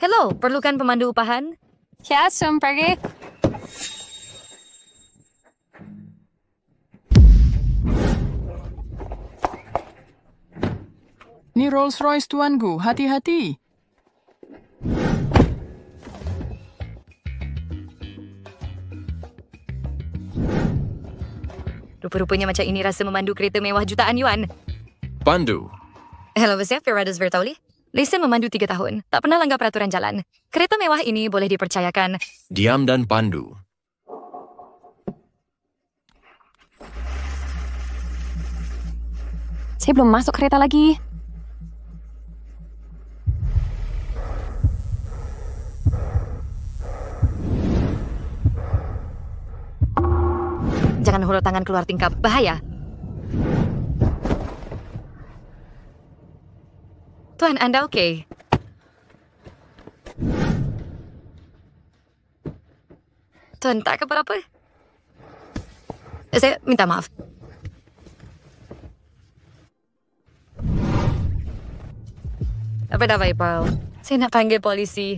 Hello, perlukan pemandu upahan? Ya, pergi. Ni Rolls Royce tuanku, hati-hati. Rupa-rupanya macam ini rasa memandu kereta mewah jutaan yuan. Pandu. Hello, saya Firdaus Vertauli. Lesen memandu 3 tahun. Tak pernah langgar peraturan jalan. Kereta mewah ini boleh dipercayakan. Diam dan pandu. Saya belum masuk kereta lagi. Jangan hulur tangan keluar tingkap. Bahaya. Tuan, Anda okey? Tuan, tak apa-apa? Saya minta maaf. Apa dah, Paul? Saya nak panggil polisi.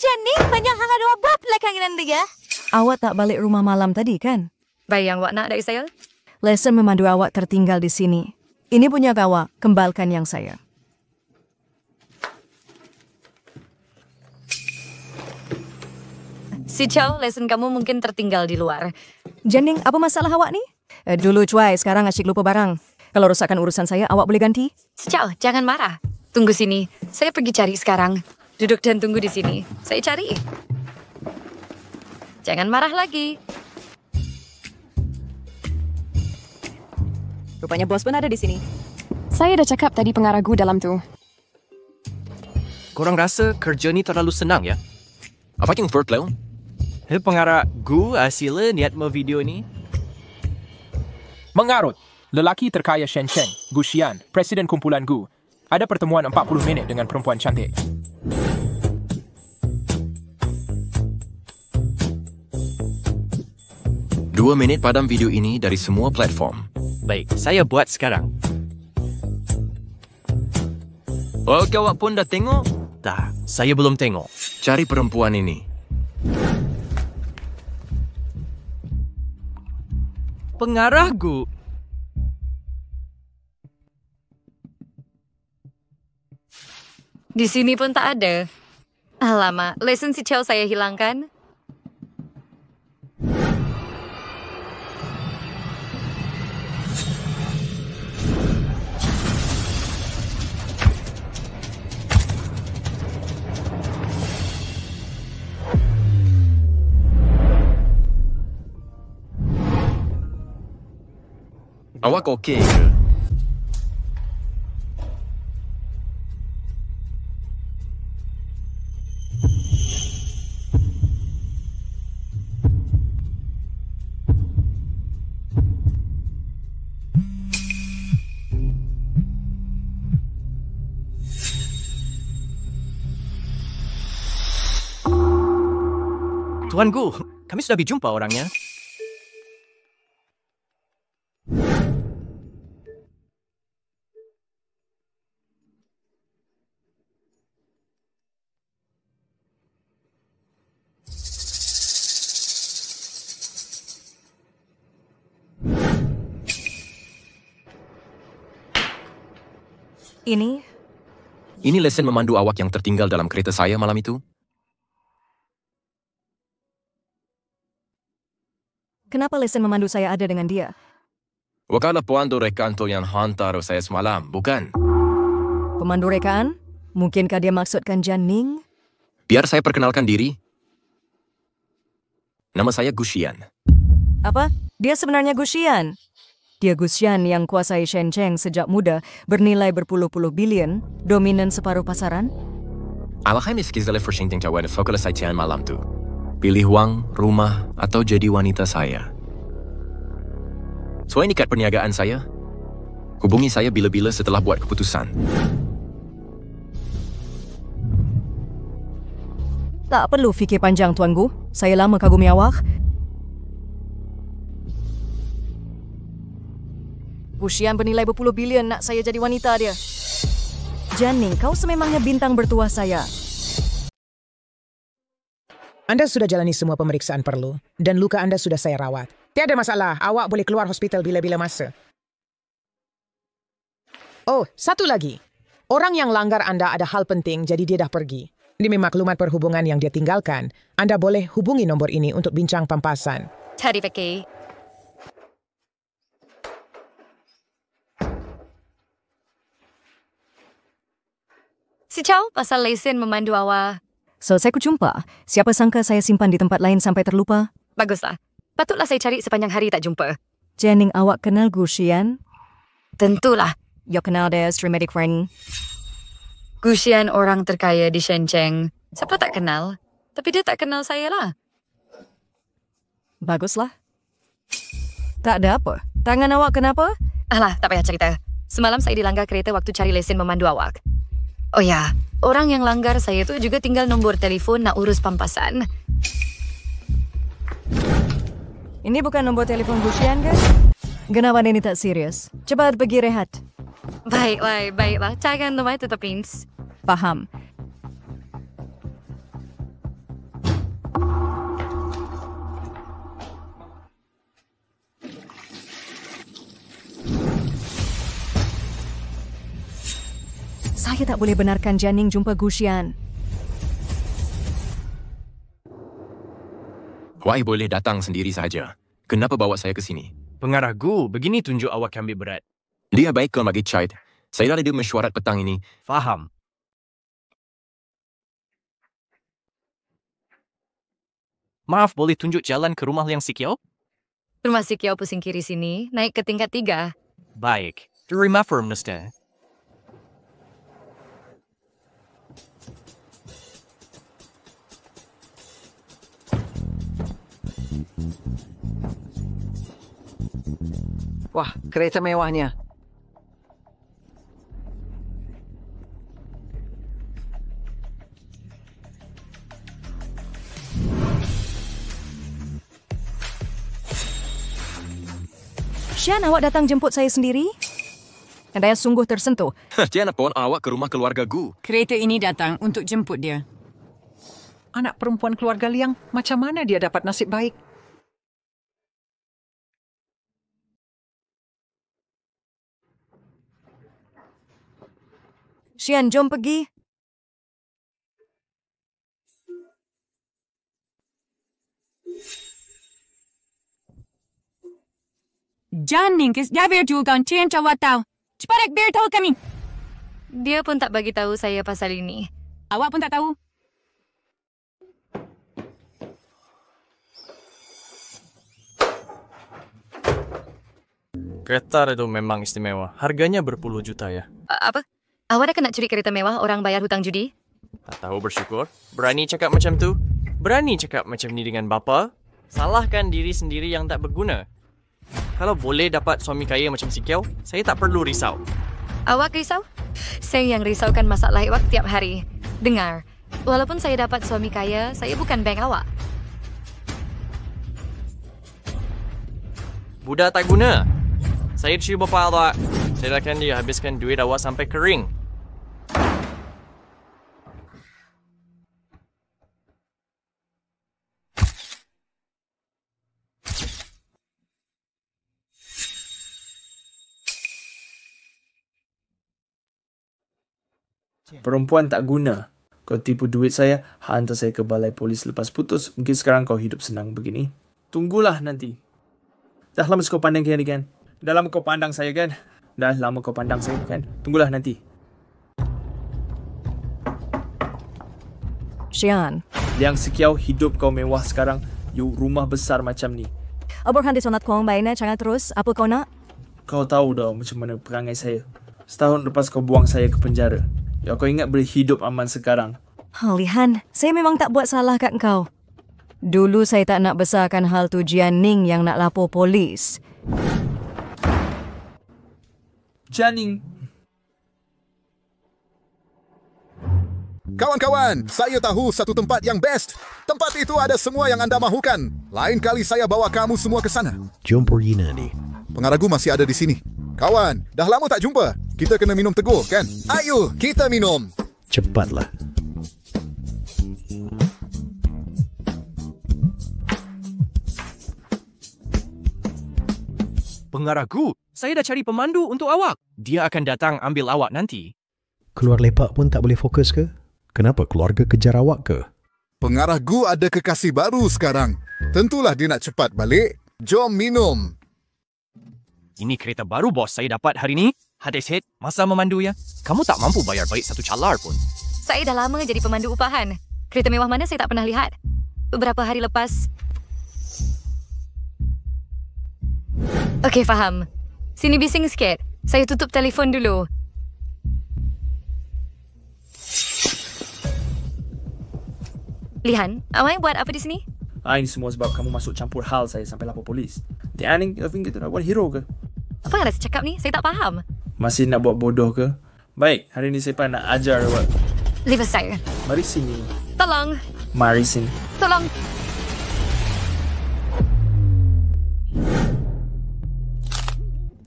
Jenny, banyak hal ada buat belakangan dia. Awak tak balik rumah malam tadi, kan? Bayang awak nak dari saya? Lesen memandu awak tertinggal di sini. Ini punya awak, kembalkan yang saya. Si Chow, lesen kamu mungkin tertinggal di luar. Jening, apa masalah awak ni? Dulu cuai, sekarang asyik lupa barang. Kalau rosakkan urusan saya, awak boleh ganti? Si Chow, jangan marah. Tunggu sini. Saya pergi cari sekarang. Duduk dan tunggu di sini. Saya cari. Jangan marah lagi. Rupanya bos pun ada di sini. Saya dah cakap tadi pengarah Gu dalam tu. Korang rasa kerja ni terlalu senang ya? Apa yang vertlau? Pengarah Gu sila niat video ni? Mengarut, lelaki terkaya Shenzhen, Gu Xian, Presiden Kumpulan Gu, ada pertemuan 40 minit dengan perempuan cantik. Dua minit padam video ini dari semua platform. Baik, saya buat sekarang. Okey, awak pun dah tengok? Tak, saya belum tengok. Cari perempuan ini. Pengarah Gu. Di sini pun tak ada. Alamak, lesen si Chow saya hilangkan. Awak okey ke? Tuan Gu, kami sudah berjumpa orangnya. Ini lesen memandu awak yang tertinggal dalam kereta saya malam itu. Kenapa lesen memandu saya ada dengan dia? Wakala pemandu rekanto yang hantar saya semalam, bukan? Pemandu rekaan? Mungkinkah dia maksudkan Jening? Biar saya perkenalkan diri. Nama saya Gu Xian. Apa? Dia sebenarnya Gu Xian? Dia Gusian yang kuasai Shenzhen sejak muda, bernilai berpuluh-puluh bilion, dominan separuh pasaran. Alahai miskizale for Shingting Cawan fokus sajian malam tu. Pilih wang, rumah, atau jadi wanita saya. Sesuai nikat perniagaan saya, hubungi saya bila-bila setelah buat keputusan. Tak perlu fikir panjang, Tuan Gu. Saya lama kagumi awak. Gusian bernilai berpuluh bilion nak saya jadi wanita dia. Janning, kau sememangnya bintang bertuah saya. Anda sudah jalani semua pemeriksaan perlu dan luka Anda sudah saya rawat. Tiada masalah, awak boleh keluar hospital bila-bila masa. Oh, satu lagi. Orang yang langgar Anda ada hal penting jadi dia dah pergi. Demi maklumat perhubungan yang dia tinggalkan, Anda boleh hubungi nombor ini untuk bincang pampasan. Cari pakai. Si Chow, pasal lesen memandu awak. Selesai ku jumpa. Siapa sangka saya simpan di tempat lain sampai terlupa? Baguslah. Patutlah saya cari sepanjang hari tak jumpa. Janning, awak kenal Gusian? Tentulah. You kenal dia, Streamatic friend. Gusian orang terkaya di Shenzhen. Siapa tak kenal? Tapi dia tak kenal saya lah. Baguslah. Tak ada apa. Tangan awak kenapa? Alah, tak payah cerita. Semalam saya dilanggar kereta waktu cari lesen memandu awak. Oh ya, orang yang langgar saya tu juga tinggal nombor telefon nak urus pampasan. Ini bukan nombor telefon Gusian kan? Kenapa ini tak serius? Cepat pergi rehat. Baiklah. Jangan lupa tutup pins. Faham. Saya tak boleh benarkan Janning jumpa Gusian. Wai boleh datang sendiri saja. Kenapa bawa saya ke sini? Pengarah Gu, begini tunjuk awak ambil berat. Dia baik kalau bagi Chait. Saya dah ada mesyuarat petang ini. Faham. Maaf, boleh tunjuk jalan ke rumah Liang Sikiao? Rumah si Kiao pusing kiri sini, naik ke tingkat 3. Baik. Terima firm, Nesta. Wah, kereta mewahnya. Sian, awak datang jemput saya sendiri? Saya sungguh tersentuh. Jangan pun awak ke rumah keluarga Gu. Kereta ini datang untuk jemput dia. Anak perempuan keluarga Liang, macam mana dia dapat nasib baik? Sian, jom pergi. Janning, kisjabir juga cien cawat tahu. Cepat biar tahu kami. Dia pun tak bagi tahu saya pasal ini. Awak pun tak tahu. Kereta itu memang istimewa. Harganya berpuluh juta ya. Apa? Awak dah nak curi kereta mewah orang bayar hutang judi? Tak tahu bersyukur. Berani cakap macam tu? Berani cakap macam ni dengan bapa? Salahkan diri sendiri yang tak berguna. Kalau boleh dapat suami kaya macam si Kiao, saya tak perlu risau. Awak risau? Saya yang risaukan masalah awak tiap hari. Dengar, walaupun saya dapat suami kaya, saya bukan bank awak. Budak tak guna. Saya cium bapa awak. Saya akan dia habiskan duit awak sampai kering. Perempuan tak guna. Kau tipu duit saya, hantar saya ke balai polis lepas putus. Mungkin sekarang kau hidup senang begini. Tunggulah nanti. Dah lama kau pandang kiri kan? Dah lama kau pandang saya kan? Dah lama kau pandang saya kan? Tunggulah nanti. Sian. Liang Sikiao, hidup kau mewah sekarang. You rumah besar macam ni. Abang hantar sonat kau baiknya, jangan terus. Apa kau nak? Kau tahu dah macam mana perangai saya. Setahun lepas kau buang saya ke penjara. Ya, kau ingat boleh hidup aman sekarang. Lihan, saya memang tak buat salah kat kau. Dulu saya tak nak besarkan hal tu Jianing yang nak lapor polis. Jianing. Kawan-kawan, saya tahu satu tempat yang best. Tempat itu ada semua yang anda mahukan. Lain kali saya bawa kamu semua ke sana. Jom pergi nanti. Pengaragu masih ada di sini. Kawan, dah lama tak jumpa. Kita kena minum teguh, kan? Ayo, kita minum. Cepatlah. Pengaragu, saya dah cari pemandu untuk awak. Dia akan datang ambil awak nanti. Keluar lepak pun tak boleh fokus ke? Kenapa keluarga kejar awak ke? Pengaragu ada kekasih baru sekarang. Tentulah dia nak cepat balik. Jom minum. Ini kereta baru bos saya dapat hari ni. Hadis-hid, masa memandu ya. Kamu tak mampu bayar baik satu calar pun. Saya dah lama jadi pemandu upahan. Kereta mewah mana saya tak pernah lihat. Beberapa hari lepas. Okey, faham. Sini bising sikit. Saya tutup telefon dulu. Lihan, awak buat apa di sini? Ini semua sebab kamu masuk campur hal saya sampai lapor polis. Jianing, kau fikir kita nak buat hero ke? Apa yang anda cakap ni? Saya tak faham. Masih nak buat bodoh ke? Baik, hari ni saya nak ajar awak. Leave saya. Mari sini. Tolong. Mari sini. Tolong.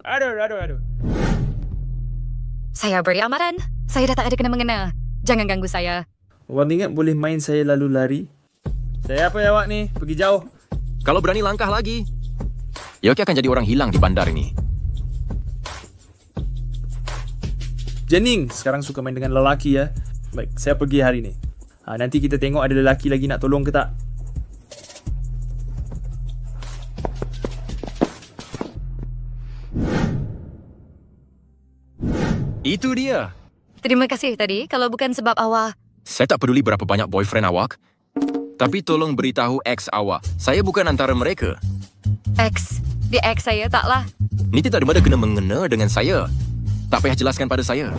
Aduh. Saya beri amaran. Saya dah tak ada kena-mengena. Jangan ganggu saya. Awak ingat boleh main saya lalu lari? Saya apa ya awak ni? Pergi jauh. Kalau berani langkah lagi. Yoki akan jadi orang hilang di bandar ini. Jianing, sekarang suka main dengan lelaki ya. Baik, saya pergi hari ni. Nanti kita tengok ada lelaki lagi nak tolong ke tak. Itu dia. Terima kasih tadi. Kalau bukan sebab awak. Saya tak peduli berapa banyak boyfriend awak. Tapi tolong beritahu ex awak. Saya bukan antara mereka. Ex? Dia ex saya taklah. Ni tak ada benda kena mengena dengan saya. Tak payah jelaskan pada saya.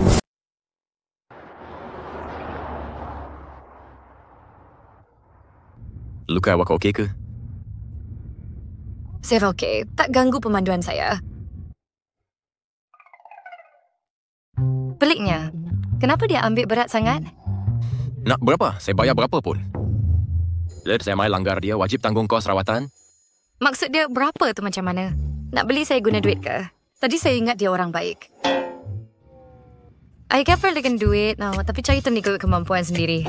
Luka awak okey ke? Saya okey. Tak ganggu pemanduan saya. Peliknya, kenapa dia ambil berat sangat? Nak berapa? Saya bayar berapa pun. Bila saya mai langgar dia, wajib tanggung kos rawatan. Maksud dia berapa tu macam mana? Nak beli saya guna duit ke? Tadi saya ingat dia orang baik. I can perlukan duit, tapi cari tu ikut kemampuan sendiri.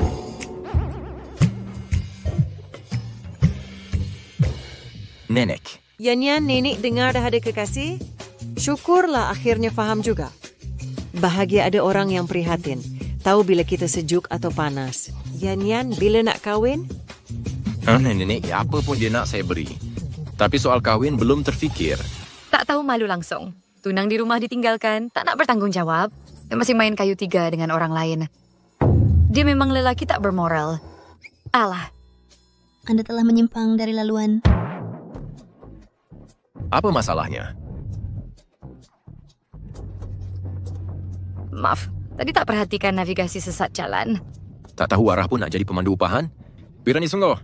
Nenek. Yan, nenek dengar dah ada kekasih? Syukurlah akhirnya faham juga. Bahagia ada orang yang prihatin. Tahu bila kita sejuk atau panas. Yan, bila nak kahwin? Nenek, apa pun dia nak saya beri. Tapi soal kahwin belum terfikir. Tak tahu malu langsung. Tunang di rumah ditinggalkan, tak nak bertanggungjawab. Dia masih main kayu tiga dengan orang lain. Dia memang lelaki tak bermoral. Alah. Anda telah menyimpang dari laluan. Apa masalahnya? Maaf, tadi tak perhatikan navigasi sesat jalan. Tak tahu arah pun nak jadi pemandu upahan? Berani sungguh.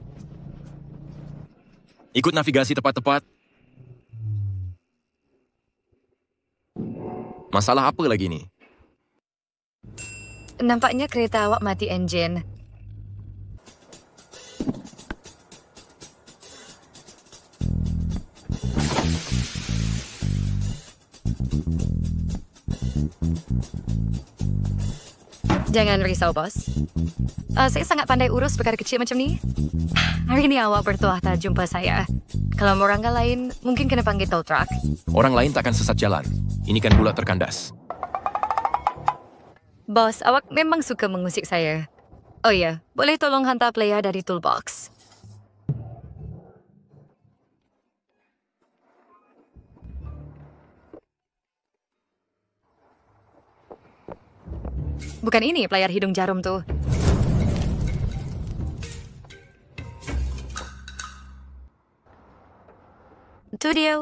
Ikut navigasi tepat-tepat. Masalah apa lagi ni? Nampaknya kereta awak mati enjin. Jangan risau, bos. Saya sangat pandai urus perkara kecil macam ni. Hari ini awak bertuah tak jumpa saya. Kalau orang lain, mungkin kena panggil tow truck. Orang lain takkan sesat jalan. Ini kan pula terkandas. Bos, awak memang suka mengusik saya. Oh ya, boleh tolong hantar player dari toolbox. Bukan ini pelayar hidung jarum tu. Itu dia.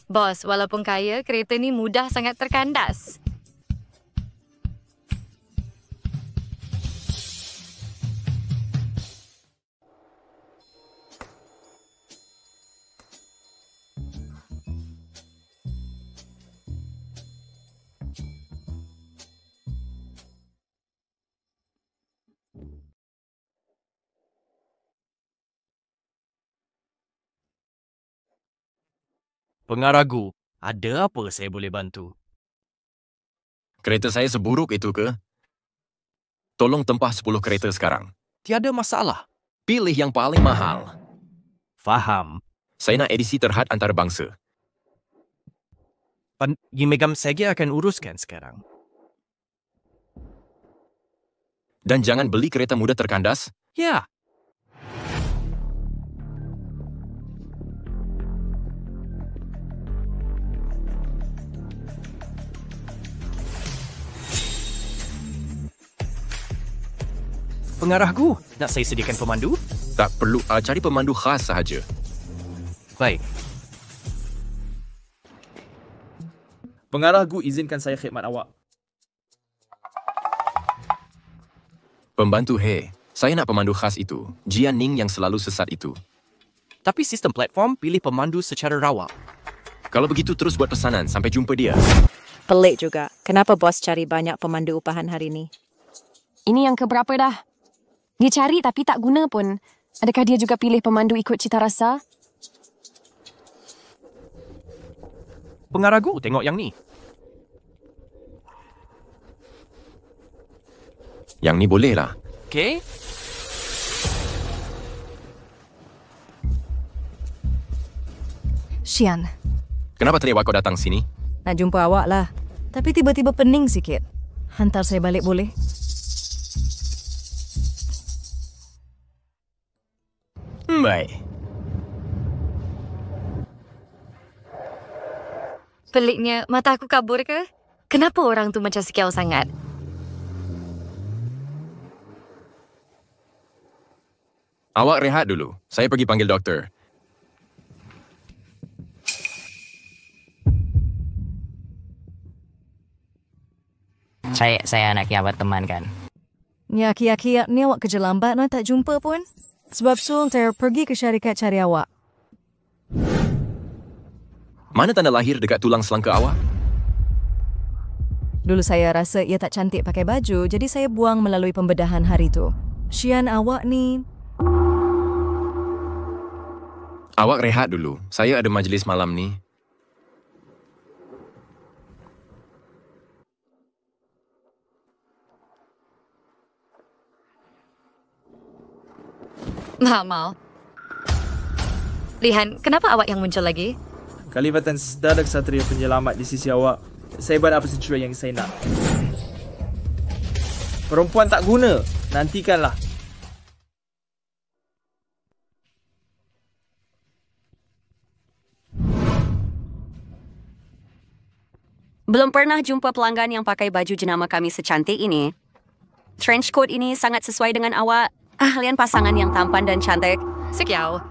Bos, walaupun kaya, kereta ni mudah sangat terkandas. Pengaragu, ada apa saya boleh bantu? Kereta saya seburuk itu ke? Tolong tempah 10 kereta sekarang. Tiada masalah. Pilih yang paling mahal. Faham. Saya nak edisi terhad antarabangsa. Megam saya akan uruskan sekarang. Dan jangan beli kereta mudah terkandas. Ya. Pengarahku, nak saya sediakan pemandu? Tak perlu, cari pemandu khas sahaja. Baik. Pengarah Gu izinkan saya khidmat awak. Pembantu He, saya nak pemandu khas itu. Jian Ning yang selalu sesat itu. Tapi sistem platform pilih pemandu secara rawa. Kalau begitu terus buat pesanan. Sampai jumpa dia. Pelik juga. Kenapa bos cari banyak pemandu upahan hari ini? Ini yang keberapa dah? Dia cari tapi tak guna pun. Adakah dia juga pilih pemandu ikut cita rasa? Pengaragu, tengok yang ni. Yang ni boleh lah. Okey. Xian, Kenapa tadi awak kau datang sini? nak jumpa awak lah. Tapi tiba-tiba pening sikit. Hantar saya balik boleh? Baik. Peliknya, mata aku kabur ke? Kenapa orang tu macam Sikiau sangat? Awak rehat dulu. Saya pergi panggil doktor. Saya nak awak teman kan. Ni aki-aki ni awak kerja lambat nak tak jumpa pun. Sebab Sul saya pergi ke syarikat cari awak. Mana tanda lahir dekat tulang selangka awak? Dulu saya rasa ia tak cantik pakai baju, jadi saya buang melalui pembedahan hari tu. Xian, awak ni... Awak rehat dulu. Saya ada majlis malam ni. Mal. Lihan, kenapa awak yang muncul lagi? Kalifatan Sedadak Satria penyelamat di sisi awak. Saya buat apa sesuai yang saya nak. Perempuan tak guna. Nantikanlah. Belum pernah jumpa pelanggan yang pakai baju jenama kami secantik ini. Trench coat ini sangat sesuai dengan awak. Ahlian pasangan yang tampan dan cantik. Sikiau.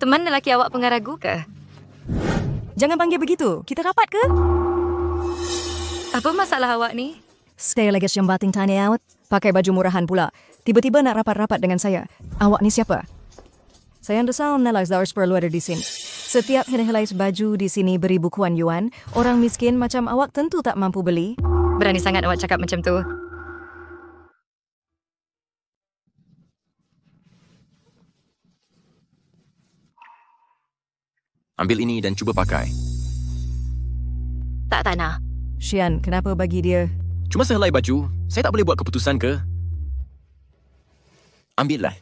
Teman lelaki awak pengaragu ke? Jangan panggil begitu. Kita rapat ke? Apa masalah awak ni? Saya lagi syambating tanya awak. Pakai baju murahan pula. Tiba-tiba nak rapat-rapat dengan saya. Awak ni siapa? Saya understand Nelax harus perlu ada di sini. Setiap helai baju di sini beribu yuan. Orang miskin macam awak tentu tak mampu beli. Berani sangat awak cakap macam tu. Ambil ini dan cuba pakai. Tak nak. Xian, kenapa bagi dia? Cuma sehelai baju. Saya tak boleh buat keputusan ke? Ambillah.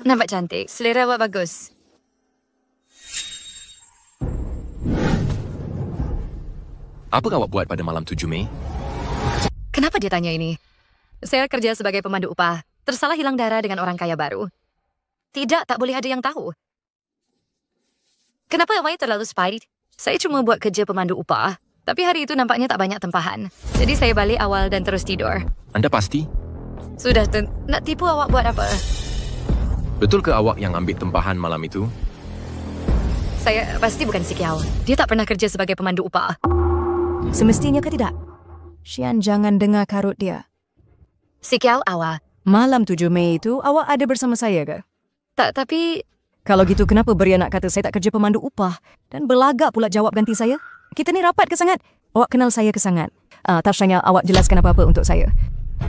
Nampak cantik. Selera awak bagus. Apa awak buat pada malam 7 Mei? Kenapa dia tanya ini? Saya kerja sebagai pemandu upah. Tersalah hilang darah dengan orang kaya baru. Tidak, tak boleh ada yang tahu. Kenapa awak terlalu spy? Saya cuma buat kerja pemandu upah. Tapi hari itu nampaknya tak banyak tempahan. Jadi saya balik awal dan terus tidur. Anda pasti? Sudah, nak tipu awak buat apa? Betul ke awak yang ambil tempahan malam itu? Saya pasti bukan si Kiau. Dia tak pernah kerja sebagai pemandu upah. Semestinya ke tidak? Xian, jangan dengar karut dia. Si Kiau awak. Malam 7 Mei itu, awak ada bersama saya ke? Tak, tapi... Kalau gitu, kenapa Beria nak kata saya tak kerja pemandu upah? Dan belagak pula jawab ganti saya? Kita ni rapat ke sangat? Awak kenal saya ke sangat? Tafsirnya awak jelaskan apa-apa untuk saya.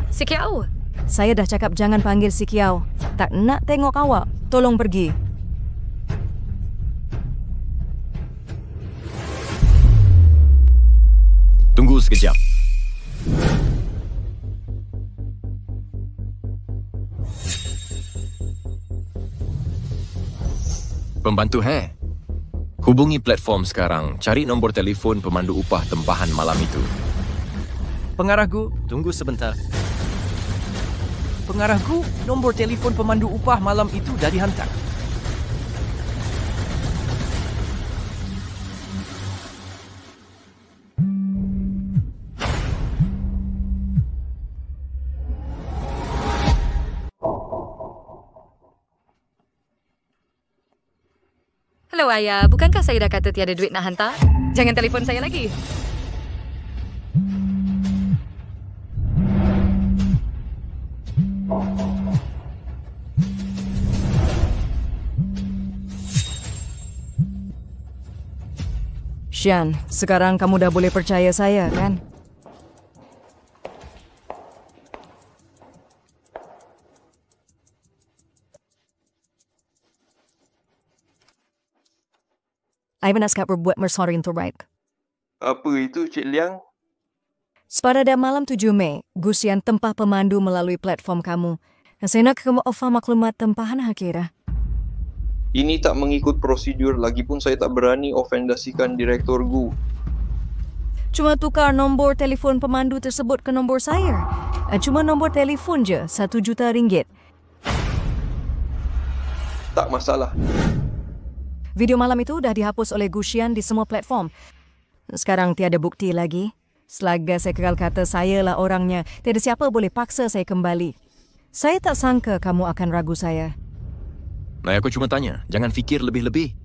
Si Kiau. Saya dah cakap jangan panggil si Kiau. Tak nak tengok awak. Tolong pergi. Tunggu sekejap. Pembantu, hubungi platform sekarang. Cari nombor telefon pemandu upah tempahan malam itu. Pengarahku, tunggu sebentar. Pengarahku, nombor telefon pemandu upah malam itu dah dihantar. Hello ayah, bukankah saya dah kata tiada duit nak hantar? Jangan telefon saya lagi. Xian, sekarang kamu dah boleh percaya saya, kan? Ivan nak berbuat mersori untuk right. Apa itu, Cik Liang? Pada malam 7 Mei, Gusian tempah pemandu melalui platform kamu. Dan saya nak kamu offer maklumat tempahan akhirah. Ini tak mengikut prosedur, lagipun saya tak berani ofendasikan Direktor Gu. Cuma tukar nombor telefon pemandu tersebut ke nombor saya. Cuma nombor telefon je, RM1 juta. Tak masalah. Video malam itu dah dihapus oleh Gusian di semua platform. Sekarang tiada bukti lagi. Selagi saya kekal kata saya lah orangnya, tiada siapa boleh paksa saya kembali. Saya tak sangka kamu akan ragu saya. Nah, aku cuma tanya, jangan fikir lebih-lebih.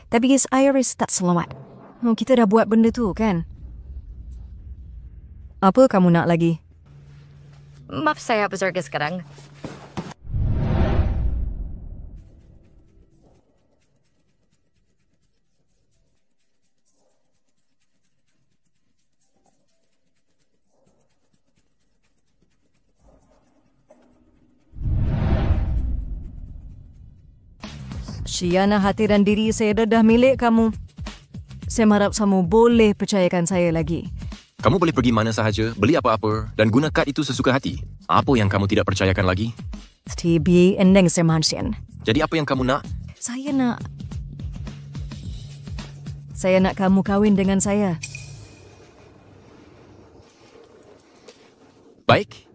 Tapi guys, Iris tak selamat. Kita dah buat benda tu, kan? Apa kamu nak lagi? Maaf saya bersorga sekarang. Shiana, hati dan diri saya dah milik kamu. Saya harap kamu boleh percayakan saya lagi. Kamu boleh pergi mana sahaja, beli apa-apa dan guna kad itu sesuka hati. Apa yang kamu tidak percayakan lagi? TB ending semansian. Jadi apa yang kamu nak? Saya nak kamu kahwin dengan saya. Baik.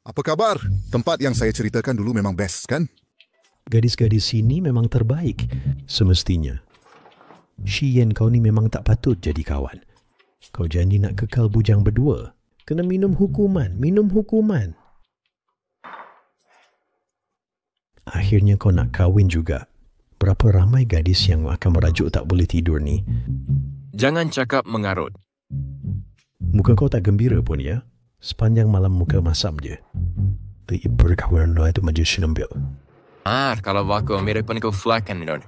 Apa khabar? Tempat yang saya ceritakan dulu memang best, kan? Gadis-gadis sini memang terbaik. Semestinya. Xian, kau ni memang tak patut jadi kawan. Kau janji nak kekal bujang berdua. Kena minum hukuman. Akhirnya kau nak kahwin juga. Berapa ramai gadis yang akan merajuk tak boleh tidur ni. Jangan cakap mengarut. Muka kau tak gembira pun, ya? Sepanjang malam muka masam je. Perkawinan lo itu maju sinambil. Kalau aku mirip pun kau flakan, Don.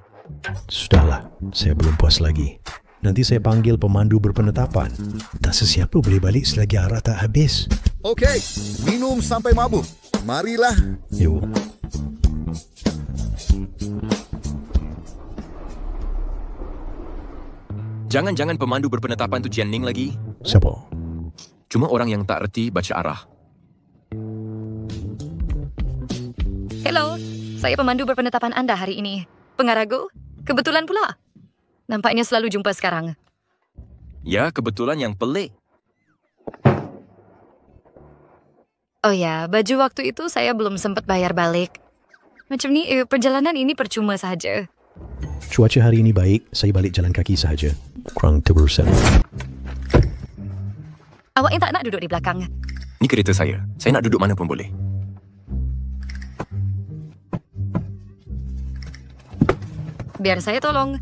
Sudahlah, saya belum puas lagi. Nanti saya panggil pemandu berpenetapan. Tak sesiapa boleh balik selagi arah tak habis. Okey, minum sampai mabuk. Marilah. Yo. Jangan-jangan pemandu berpenetapan tu Jian Ning lagi. Siapa? Cuma orang yang tak reti baca arah. Hello, saya pemandu berpenetapan anda hari ini. Pengarahku, kebetulan pula. Nampaknya selalu jumpa sekarang. Ya, kebetulan yang pelik. Oh ya, baju waktu itu saya belum sempat bayar balik. Macam ni, perjalanan ini percuma saja. Cuaca hari ini baik, saya balik jalan kaki sahaja. Kurang terusan. Awak yang tak nak duduk di belakang. Ni kereta saya. Saya nak duduk mana pun boleh. Biar saya tolong.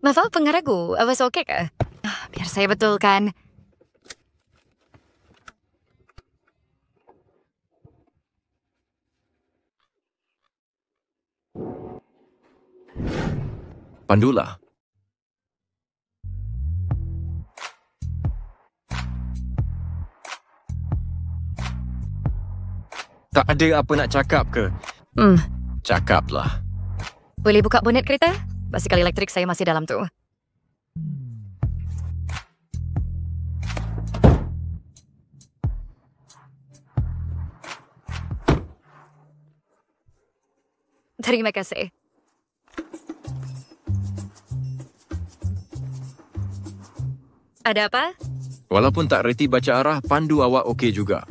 Maaf, pengaragu. Awas okey ke? Biar saya betulkan. Pandulah. Tak ada apa nak cakap ke? Cakaplah. Boleh buka bonet kereta? Basikal elektrik saya masih dalam tu. Terima kasih. Ada apa? Walaupun tak reti baca arah, pandu awak okey juga.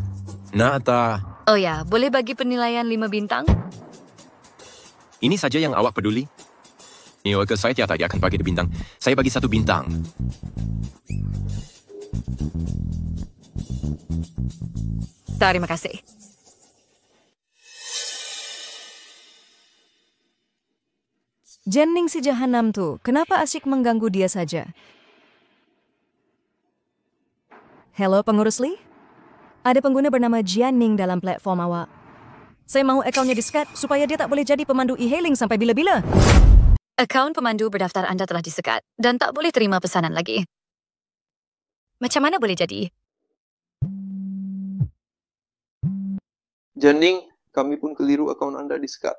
Nak tak? Oh ya, boleh bagi penilaian 5 bintang? Ini saja yang awak peduli? Ni worker saya tiada akan bagi dia bintang. Saya bagi 1 bintang. Terima kasih. Jenning si Jahanam tu, kenapa asyik mengganggu dia saja? Hello, pengurus Lee? Ada pengguna bernama Jianing dalam platform awak. Saya mahu akaunnya disekat supaya dia tak boleh jadi pemandu e-hailing sampai bila-bila. Akaun pemandu berdaftar anda telah disekat dan tak boleh terima pesanan lagi. Macam mana boleh jadi? Janing, kami pun keliru akaun anda disekat.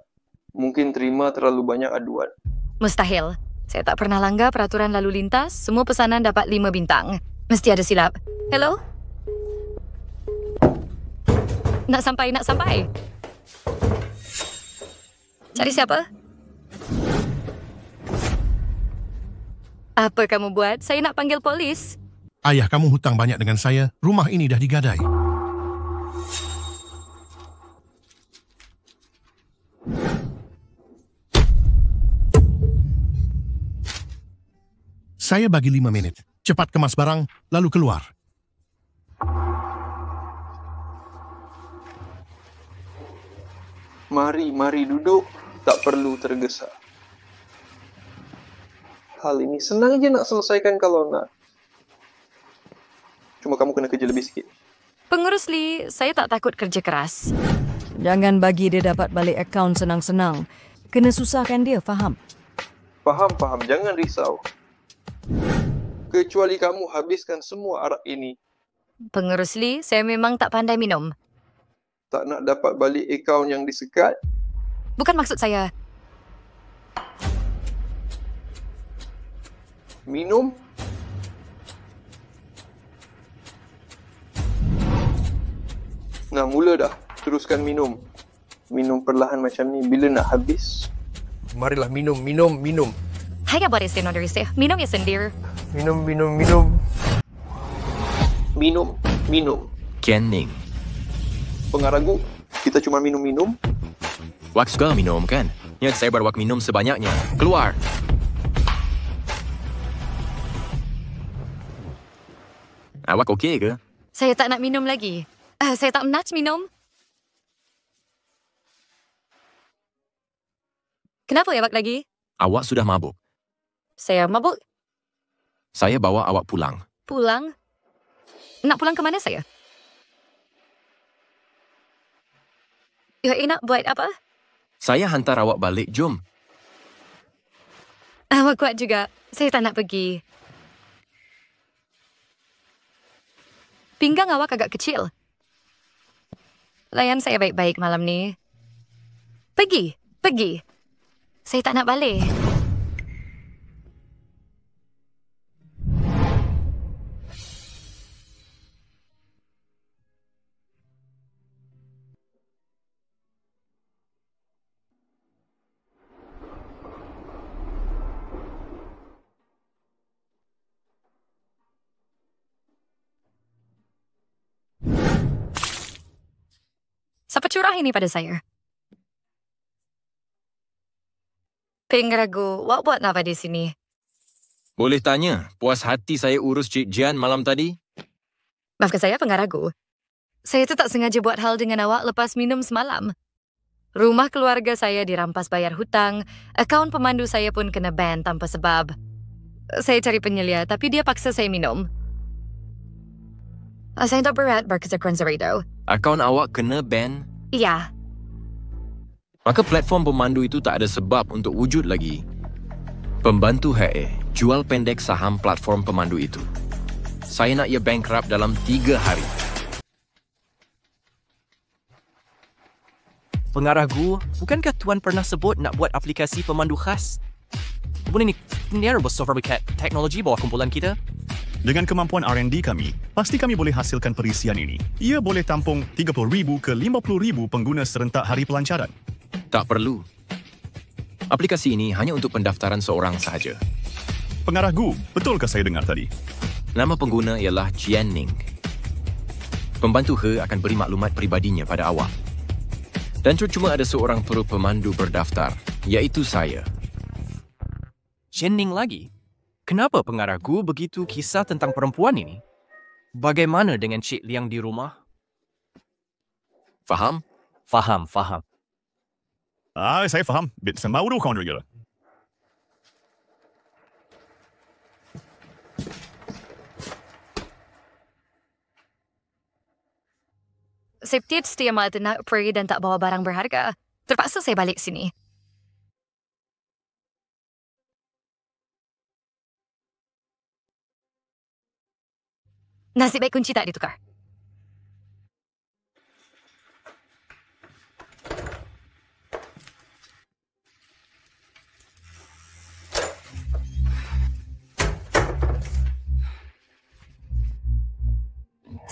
Mungkin terima terlalu banyak aduan. Mustahil. Saya tak pernah langgar peraturan lalu lintas. Semua pesanan dapat 5 bintang. Mesti ada silap. Hello? Nak sampai. Cari siapa? Apa kamu buat? Saya nak panggil polis. Ayah kamu hutang banyak dengan saya. Rumah ini dah digadai. Saya bagi 5 minit. Cepat kemas barang, lalu keluar. Mari duduk. Tak perlu tergesa. Hal ini senang je nak selesaikan kalau nak. Cuma kamu kena kerja lebih sikit. Pengurus Lee, saya tak takut kerja keras. Jangan bagi dia dapat balik akaun senang-senang. Kena susahkan dia, faham? Faham. Jangan risau. Kecuali kamu habiskan semua arak ini. Pengurus Lee, saya memang tak pandai minum. Tak nak dapat balik akaun yang disekat? Bukan maksud saya. Minum? Nah, mula dah. Teruskan minum. Minum perlahan macam ni. Bila nak habis? Marilah minum. Hai kabar istri noderisi. Minum ya sendiri. Minum. Kenning. Pengaragu, kita cuma minum. Wak suka minum kan? Ingat saya baru wak minum sebanyaknya. Keluar. Awak okey ke? Saya tak nak minum lagi. Saya tak nak minum. Kenapa ya awak lagi? Awak sudah mabuk. Saya mabuk. Saya bawa awak pulang. Pulang? Nak pulang ke mana saya? Nak buat apa? Saya hantar awak balik, jom. Awak kuat juga. Saya tak nak pergi. Pinggang awak agak kecil. Layan saya baik-baik malam ni. Pergi. Saya tak nak balik. Apa curah ini pada saya? Penggeragu, awak buat apa di sini? Boleh tanya, puas hati saya urus Cik Jian malam tadi? Maafkan saya, penggaragu. Saya tu tak sengaja buat hal dengan awak lepas minum semalam. Rumah keluarga saya dirampas bayar hutang, akaun pemandu saya pun kena ban tanpa sebab. Saya cari penyelia, tapi dia paksa saya minum. Saya tak berat berkesakuan Cerrito. Akaun awak kena ban? Iya. Maka platform pemandu itu tak ada sebab untuk wujud lagi. Pembantu HE jual pendek saham platform pemandu itu. Saya nak ia bankrupt dalam 3 hari. Pengarah Gu, bukankah Tuan pernah sebut nak buat aplikasi pemandu khas? Kemudian ini bersoftware berkat teknologi bawah kumpulan kita? Dengan kemampuan R&D kami, pasti kami boleh hasilkan perisian ini. Ia boleh tampung 30,000 ke 50,000 pengguna serentak hari pelancaran. Tak perlu. Aplikasi ini hanya untuk pendaftaran seorang sahaja. Pengarah Gu, betulkah saya dengar tadi? Nama pengguna ialah Jian Ning. Pembantu He akan beri maklumat peribadinya pada awak. Dan cuma ada seorang perlu pemandu berdaftar, iaitu saya. Jian Ning lagi? Kenapa pengarah Gu begitu kisah tentang perempuan ini? Bagaimana dengan Cik Liang di rumah? Faham? Faham. Saya faham. Semua kau juga. Saya setia malah nak pergi dan tak bawa barang berharga. Terpaksa saya balik sini. Nasib baik kunci tak ditukar.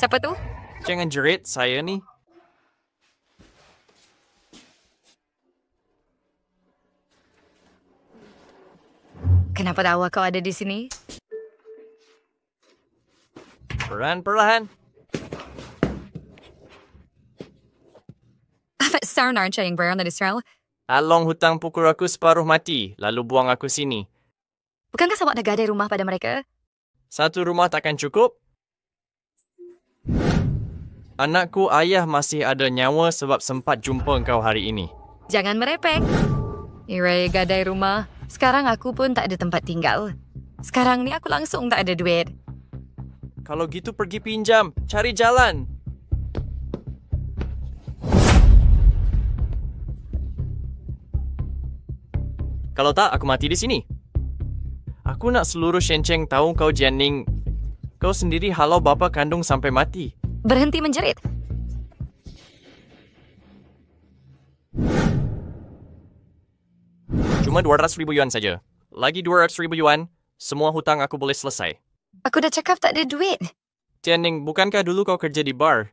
Siapa tu? Jangan jerit saya ni. Kenapa tahu kau ada di sini? Perlahan. Apa Sarnar yang berang dari Israel? Along hutang pukul aku separuh mati, lalu buang aku sini. Bukankah awak nak gadai rumah pada mereka? Satu rumah takkan cukup? Anakku ayah masih ada nyawa sebab sempat jumpa engkau hari ini. Jangan merepek. Irai gadai rumah. Sekarang aku pun tak ada tempat tinggal. Sekarang ni aku langsung tak ada duit. Kalau gitu pergi pinjam. Cari jalan. Kalau tak, aku mati di sini. Aku nak seluruh Shencheng tahu kau Jian Ning. Kau sendiri halau bapa kandung sampai mati. Berhenti menjerit. Cuma 200,000 yuan saja. Lagi 200,000 yuan, semua hutang aku boleh selesai. Aku dah cakap tak ada duit. Jian Ning, bukankah dulu kau kerja di bar?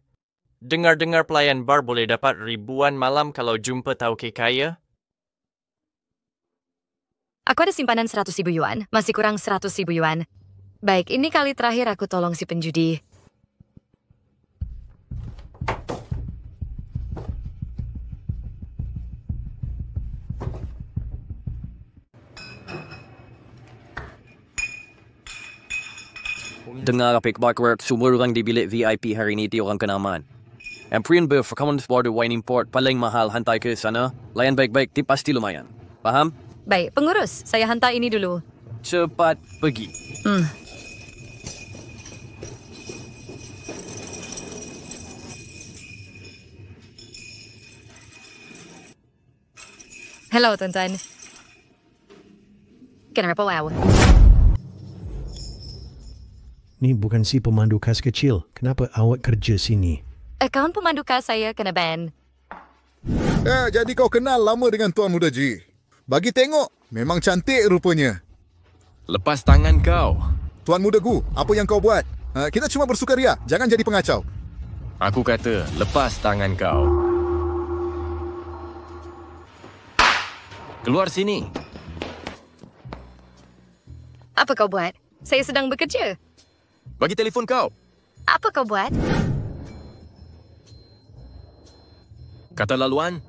Dengar-dengar pelayan bar boleh dapat ribuan malam kalau jumpa tauke kaya? Aku ada simpanan 100,000 yuan. Masih kurang 100,000 yuan. Baik, ini kali terakhir aku tolong si penjudi. Dengar Pickback semua orang di bilik VIP hari ini di orang kenaman. Emprian Bill for Commons Border Wine Import paling mahal hantar ke sana. Layan baik-baik, tip pasti lumayan. Faham? Baik, pengurus. Saya hantar ini dulu. Cepat pergi. Hello, tuan-tuan. Kenapa wow? Ni bukan si pemandu kas kecil. Kenapa awak kerja sini? Akaun pemandu kas saya kena ban. Jadi kau kenal lama dengan Tuan Muda Ji. Bagi tengok, memang cantik rupanya. Lepas tangan kau. Tuan Muda Gu, apa yang kau buat? Kita cuma bersukaria, jangan jadi pengacau. Aku kata, lepas tangan kau. Keluar sini. Apa kau buat? Saya sedang bekerja. Bagi telefon kau. Apa kau buat? Kata laluan?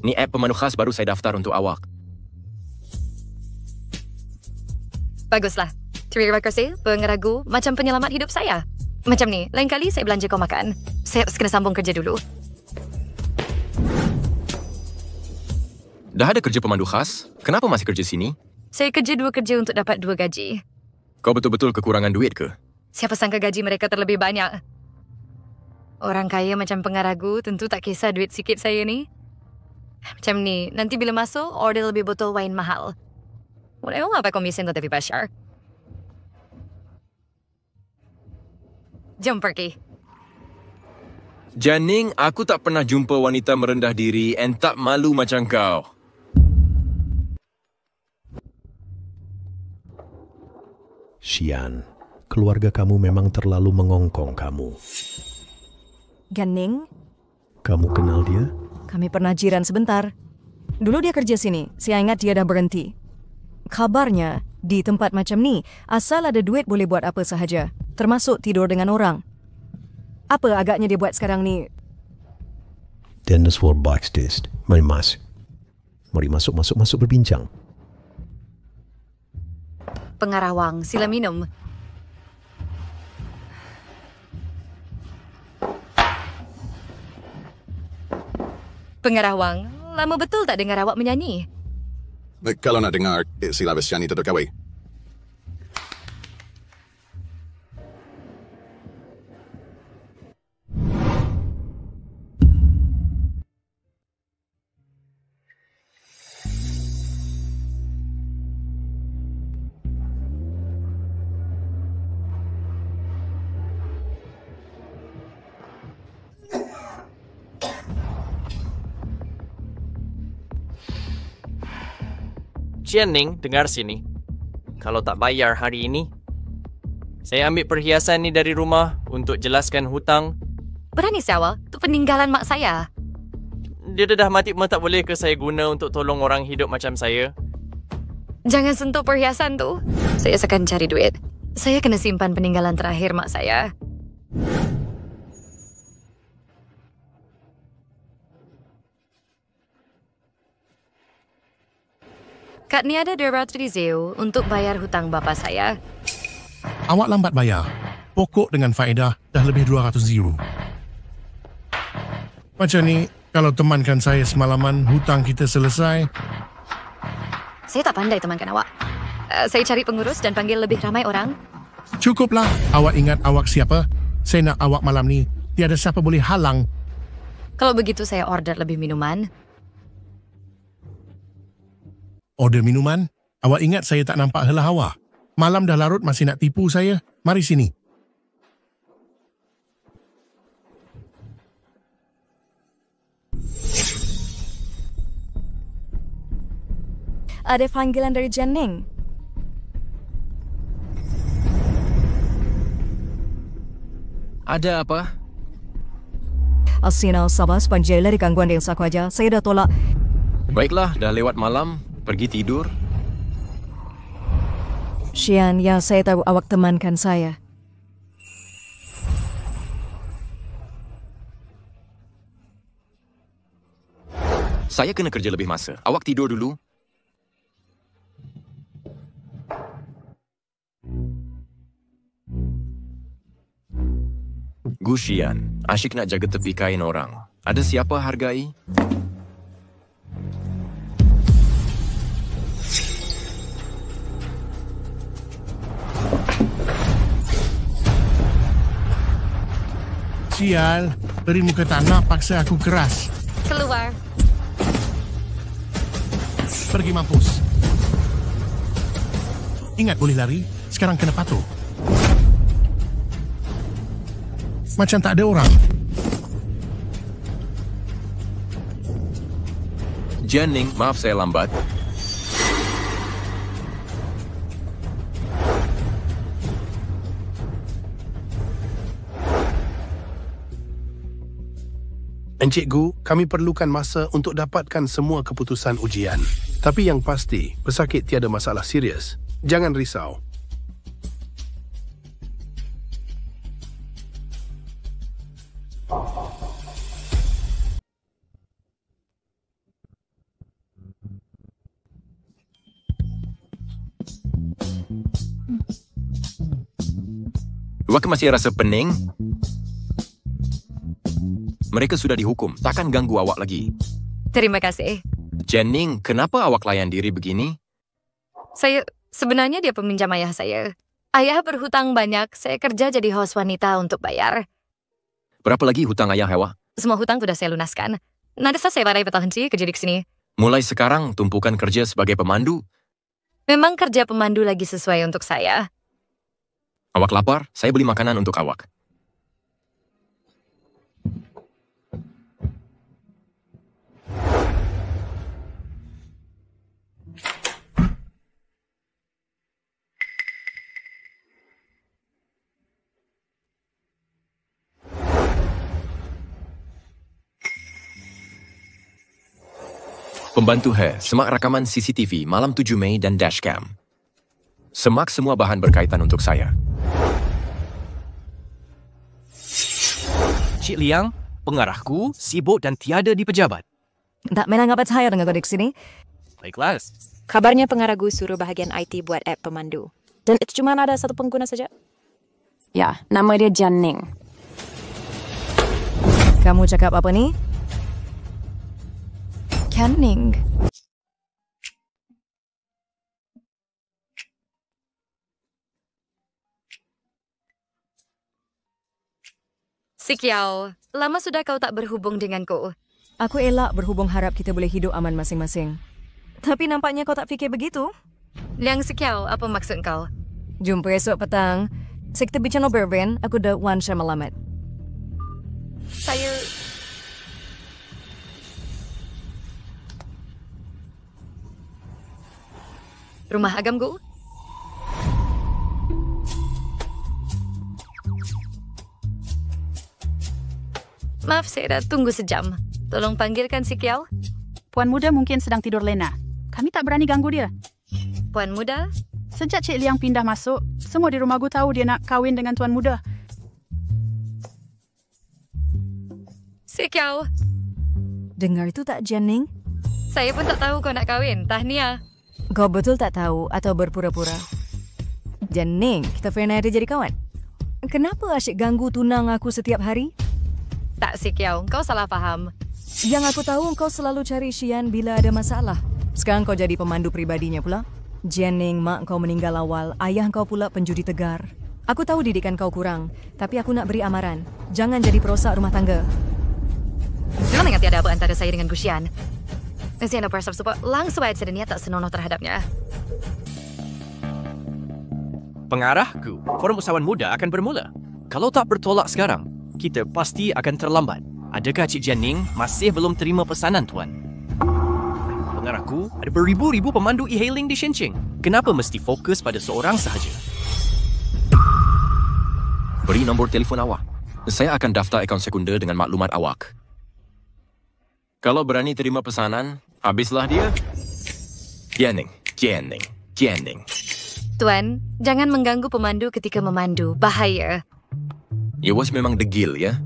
Ni app pemandu khas baru saya daftar untuk awak. Baguslah. Terima kasih, pengeragu macam penyelamat hidup saya. Macam ni, lain kali saya belanja kau makan. Saya kena sambung kerja dulu. Dah ada kerja pemandu khas? Kenapa masih kerja sini? Saya kerja 2 kerja untuk dapat 2 gaji. Kau betul-betul kekurangan duit ke? Siapa sangka gaji mereka terlebih banyak? Orang kaya macam pengaragu tentu tak kisah duit sikit saya ni. Macam ni, nanti bila masuk, order lebih botol wine mahal. Mulai apa komisen tu tapi Bashar? Jom pergi. Janing, aku tak pernah jumpa wanita merendah diri and tak malu macam kau. Xian, keluarga kamu memang terlalu mengongkong kamu. Gan-Ning? Kamu kenal dia? Kami pernah jiran sebentar. Dulu dia kerja sini. Saya ingat dia dah berhenti. Kabarnya, di tempat macam ni, asal ada duit boleh buat apa sahaja. Termasuk tidur dengan orang. Apa agaknya dia buat sekarang ni? Dennis for backstage. Mari masuk. Mari masuk berbincang. Pengarawang, sila minum. Pengarawang, lama betul tak dengar awak menyanyi? Kalau nak dengar, sila bersiani duduk kawai. Jian-Ning, dengar sini. Kalau tak bayar hari ini, saya ambil perhiasan ni dari rumah untuk jelaskan hutang. Berani siapa? Itu peninggalan mak saya. Dia dah mati pun tak boleh ke saya guna untuk tolong orang hidup macam saya? Jangan sentuh perhiasan tu. Saya akan cari duit. Saya kena simpan peninggalan terakhir mak saya. Kad ni ada 200 ribu untuk bayar hutang bapa saya. Awak lambat bayar. Pokok dengan faedah dah lebih 200 ribu. Macam ni, kalau temankan saya semalaman, hutang kita selesai. Saya tak pandai temankan awak. Saya cari pengurus dan panggil lebih ramai orang. Cukuplah. Awak ingat awak siapa? Saya nak awak malam ni. Tiada siapa boleh halang. Kalau begitu, saya order lebih minuman. Order minuman? Awak ingat saya tak nampak helah hawa? Malam dah larut masih nak tipu saya? Mari sini. Ada panggilan dari Jian-Ning? Ada apa? Asina sabar sepanjang dari gangguan yang saku aja. Saya dah tolak. Baiklah, dah lewat malam. Pergi tidur. Xian, ya saya tahu awak temankan saya. Saya kena kerja lebih masa. Awak tidur dulu. Gushian, asyik nak jaga tepi kain orang. Ada siapa hargai? Sial, beri muka tanah paksa aku keras. Keluar. Pergi mampus. Ingat boleh lari, sekarang kena patuh. Macam tak ada orang. Jian-Ning, maaf saya lambat. Encik Gu, kami perlukan masa untuk dapatkan semua keputusan ujian. Tapi yang pasti, pesakit tiada masalah serius. Jangan risau. Awak masih rasa pening? Mereka sudah dihukum, takkan ganggu awak lagi. Terima kasih. Jenning, kenapa awak layan diri begini? Sebenarnya dia peminjam ayah saya. Ayah berhutang banyak, saya kerja jadi host wanita untuk bayar. Berapa lagi hutang ayah awak? Semua hutang sudah saya lunaskan. Nanti saya badai berhenti kerja di sini. Mulai sekarang, tumpukan kerja sebagai pemandu. Memang kerja pemandu lagi sesuai untuk saya. Awak lapar? Saya beli makanan untuk awak. Pembantu He, semak rakaman CCTV malam 7 Mei dan dashcam. Semak semua bahan berkaitan untuk saya. Cik Liang, pengarahku sibuk dan tiada di pejabat. Tak menang apa saya dengan kau di sini. Baiklah. Kabarnya pengarah Gu suruh bahagian IT buat app pemandu. Dan itu cuma ada satu pengguna saja? Ya, nama dia Janning. Kamu cakap apa ni? Janning. Si Kiao, lama sudah kau tak berhubung denganku. Aku elak berhubung harap kita boleh hidup aman masing-masing. Tapi nampaknya kau tak fikir begitu. Liang Si Kiao, apa maksud kau? Jumpa esok petang. Sektor bicara Bervin, aku dah Wan Syah melamat. Saya... Rumah agamku? Maaf, saya dah tunggu sejam. Tolong panggilkan si Kiao. Puan Muda mungkin sedang tidur lena. Kami tak berani ganggu dia. Puan Muda? Sejak Cik Liang pindah masuk, semua di rumah Gu tahu dia nak kahwin dengan Tuan Muda. Si Kiao. Dengar itu tak, Janning? Saya pun tak tahu kau nak kahwin. Tahniah. Kau betul tak tahu atau berpura-pura? Janning, kita pernah ada jadi kawan. Kenapa asyik ganggu tunang aku setiap hari? Tak, Si Kiao. Kau salah faham. Yang aku tahu, kau selalu cari Xian bila ada masalah. Sekarang kau jadi pemandu pribadinya pula. Janning, mak kau meninggal awal. Ayah kau pula penjudi tegar. Aku tahu didikan kau kurang. Tapi aku nak beri amaran. Jangan jadi perosak rumah tangga. Jangan ingat tiada apa antara saya dengan Gusian. Saya nak bersab supaya langsung ayat sedania tak senonoh terhadapnya. Pengarahku, forum usahawan muda akan bermula. Kalau tak bertolak sekarang, kita pasti akan terlambat. Adakah Cik Janning masih belum terima pesanan, Tuan? Pengarahku, ada beribu-ribu pemandu e-hailing di Shencheng. Kenapa mesti fokus pada seorang sahaja? Beri nombor telefon awak. Saya akan daftar akaun sekunder dengan maklumat awak. Kalau berani terima pesanan, habislah dia. Janning. Tuan, jangan mengganggu pemandu ketika memandu. Bahaya. Yawas memang degil, ya?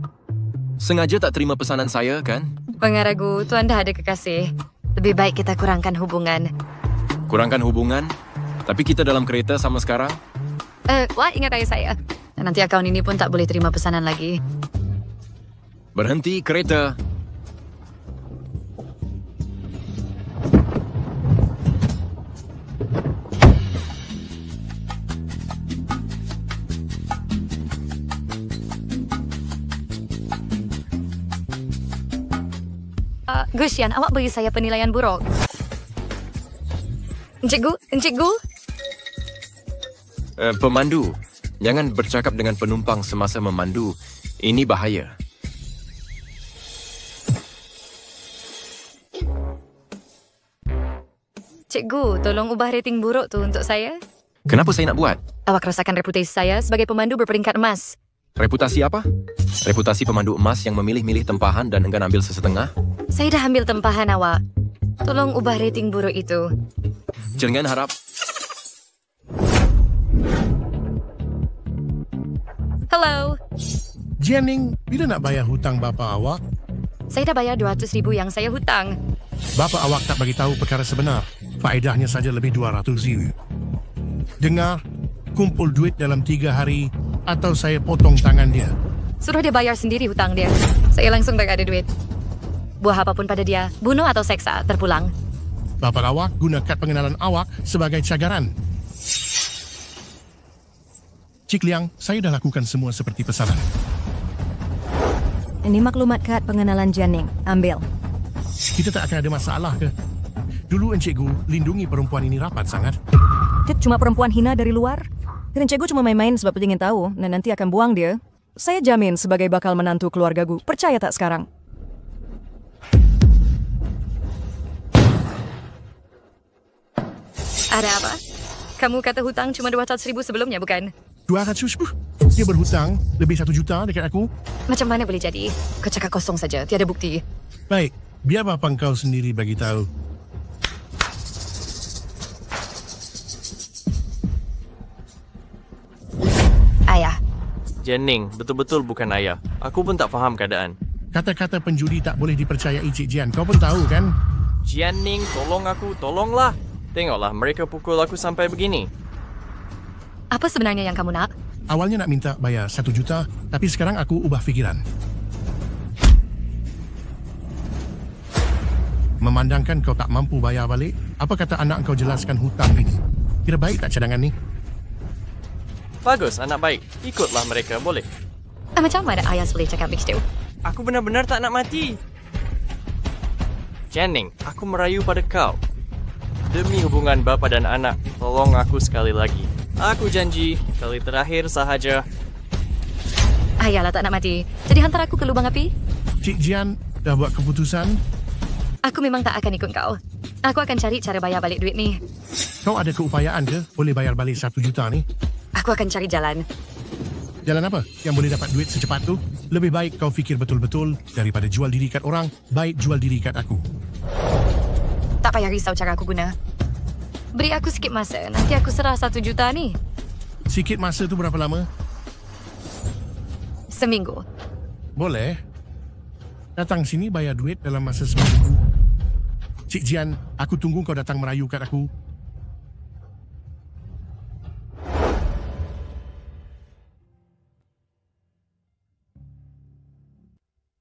Sengaja tak terima pesanan saya, kan? Pengarah Gu, Tuan dah ada kekasih. Lebih baik kita kurangkan hubungan. Kurangkan hubungan? Tapi kita dalam kereta sama sekarang? Wah, ingat ayah saya. Nanti akaun ini pun tak boleh terima pesanan lagi. Berhenti kereta. Gusian, awak beri saya penilaian buruk. Encik Gu? Pemandu, jangan bercakap dengan penumpang semasa memandu. Ini bahaya. Cik Gu, tolong ubah rating buruk tu untuk saya. Kenapa saya nak buat? Awak rasakan reputasi saya sebagai pemandu berperingkat emas. Reputasi apa? Reputasi pemandu emas yang memilih-milih tempahan dan enggan ambil sesetengah? Saya dah ambil tempahan awak. Tolong ubah rating buruk itu. Jangan harap. Hello. Janning, bila nak bayar hutang bapa awak? Saya dah bayar 200,000 yang saya hutang. Bapa awak tak bagi tahu perkara sebenar. Faedahnya saja lebih 200,000. Dengar, kumpul duit dalam 3 hari atau saya potong tangan dia. Suruh dia bayar sendiri hutang dia. Saya langsung tak ada duit. Buah apapun pada dia, bunuh atau seksa, terpulang. Bapa awak guna kad pengenalan awak sebagai cagaran. Cik Liang, saya dah lakukan semua seperti pesanan. Ini maklumat kad pengenalan Jian Ning. Ambil. Kita tak akan ada masalah ke? Dulu Encik Gu lindungi perempuan ini rapat sangat. Dia cuma perempuan hina dari luar. Dan Encik Gu cuma main-main sebab ingin tahu dan nanti akan buang dia. Saya jamin sebagai bakal menantu keluarga Gu. Percaya tak sekarang? Ada apa? Kamu kata hutang cuma 200,000 sebelumnya, bukan? 200? Dia berhutang lebih 1 juta dekat aku. Macam mana boleh jadi? Kau cakap kosong saja, tiada bukti. Baik, biar bapa kau sendiri bagi tahu. Ayah. Jian Ning, betul-betul bukan ayah. Aku pun tak faham keadaan. Kata-kata penjudi tak boleh dipercayai, Cik Jian. Kau pun tahu, kan? Jian Ning, tolong aku, tolonglah. Tengoklah, mereka pukul aku sampai begini. Apa sebenarnya yang kamu nak? Awalnya nak minta bayar 1 juta, tapi sekarang aku ubah fikiran. Memandangkan kau tak mampu bayar balik, apa kata anak kau jelaskan hutang ini? Kira baik tak cadangan ni? Bagus, anak baik. Ikutlah mereka, boleh? Macam mana ayah boleh cakap begitu? Aku benar-benar tak nak mati. Jian Ning, aku merayu pada kau. Demi hubungan bapa dan anak, tolong aku sekali lagi. Aku janji, kali terakhir sahaja. Ayahlah tak nak mati. Jadi hantar aku ke lubang api? Cik Jian dah buat keputusan? Aku memang tak akan ikut kau. Aku akan cari cara bayar balik duit ni. Kau ada keupayaan ke boleh bayar balik 1 juta ni? Aku akan cari jalan. Jalan apa yang boleh dapat duit secepat tu? Lebih baik kau fikir betul-betul daripada jual diri kat orang, baik jual diri kat aku. Tak payah risau cara aku guna. Beri aku sikit masa, nanti aku serah 1 juta ni. Sikit masa tu berapa lama? Seminggu. Boleh. Datang sini bayar duit dalam masa seminggu. Cik Jian, aku tunggu kau datang merayu kat aku.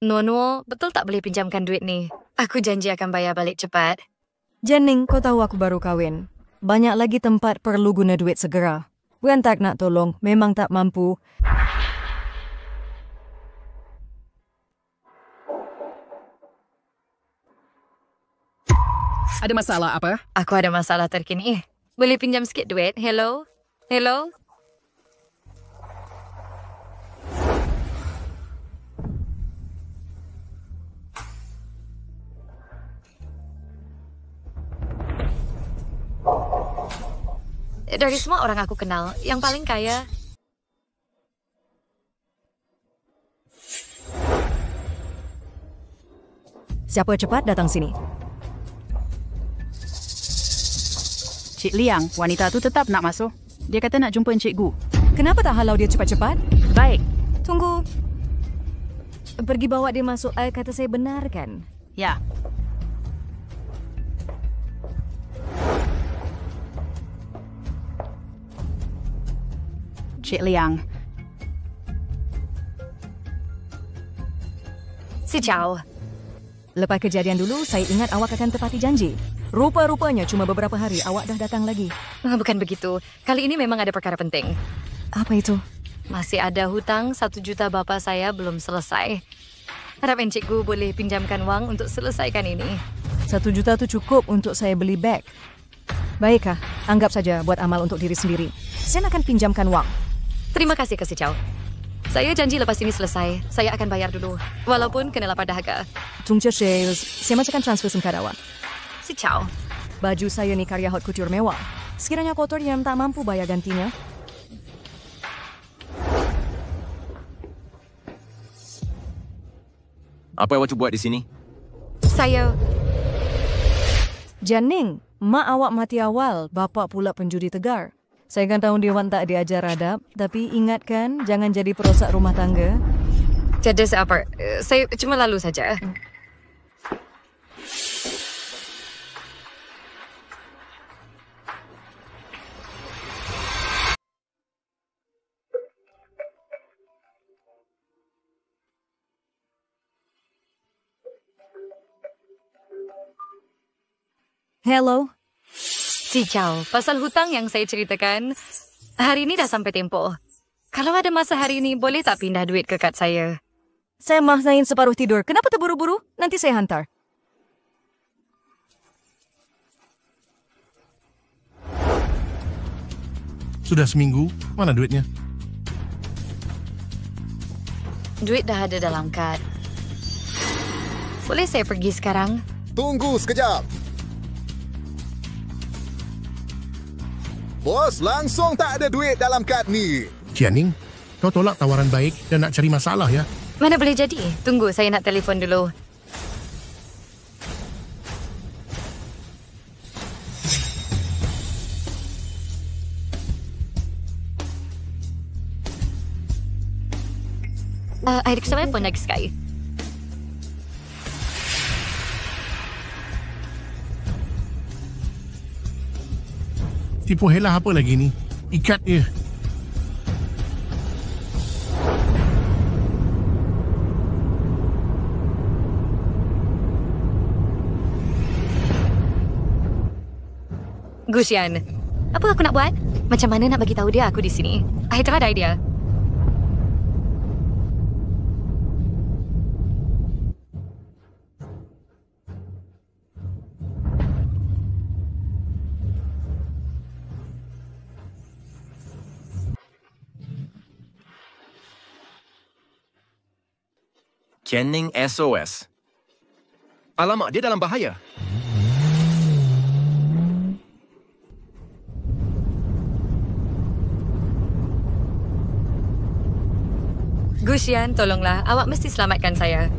Nuo, betul tak boleh pinjamkan duit ni? Aku janji akan bayar balik cepat. Jian Ning, kau tahu aku baru kahwin. Banyak lagi tempat perlu guna duit segera. Bukan tak nak tolong, memang tak mampu. Ada masalah apa? Aku ada masalah terkini. Boleh pinjam sikit duit? Hello? Hello? Dari semua orang aku kenal, yang paling kaya. Siapa cepat datang sini? Cik Liang, wanita tu tetap nak masuk. Dia kata nak jumpa Encik Gu. Kenapa tak halau dia cepat-cepat? Baik. Tunggu. Pergi bawa dia masuk. Kata saya benar kan? Ya. Cik Liang. Si Chow. Lepas kejadian dulu, saya ingat awak akan tepati janji. Rupa-rupanya cuma beberapa hari awak dah datang lagi. Bukan begitu. Kali ini memang ada perkara penting. Apa itu? Masih ada hutang 1 juta bapa saya belum selesai. Harap Encik Gu boleh pinjamkan wang untuk selesaikan ini. 1 juta tu cukup untuk saya beli beg. Baikkah? Anggap saja buat amal untuk diri sendiri. Saya akan pinjamkan wang. Terima kasih, Si Chow. Saya janji lepas ini selesai, saya akan bayar dulu. Walaupun kena lapar dahaga. Tunggu sales. Saya macamkan transfer singkat awak. Si Chow. Baju saya ni karya haute couture mewah. Sekiranya kotor yang tak mampu bayar gantinya. Apa yang awak buat di sini? Saya... Jian Ning, mak awak mati awal, bapa pula penjudi tegar. Saya kan tahu dia tak diajar adab, tapi ingatkan jangan jadi perosak rumah tangga. Tiada apa. Saya cuma lalu saja. Hello? Ciao, pasal hutang yang saya ceritakan, hari ini dah sampai tempoh. Kalau ada masa hari ini, boleh tak pindah duit ke kad saya? Saya maksain separuh tidur. Kenapa terburu-buru? Nanti saya hantar. Sudah seminggu, mana duitnya? Duit dah ada dalam kad. Boleh saya pergi sekarang? Tunggu sekejap. Bos, langsung tak ada duit dalam kad ni. Jianing, kau tolak tawaran baik dan nak cari masalah ya? Mana boleh jadi? Tunggu, saya nak telefon dulu. Air kesama pun lagi sekali. Tipu helah apa lagi ni? Ikat dia. Gusian, apa aku nak buat? Macam mana nak bagi tahu dia aku di sini? I tak ada idea. Jianing SOS. Alamak, dia dalam bahaya. Gusian, tolonglah. Awak mesti selamatkan saya.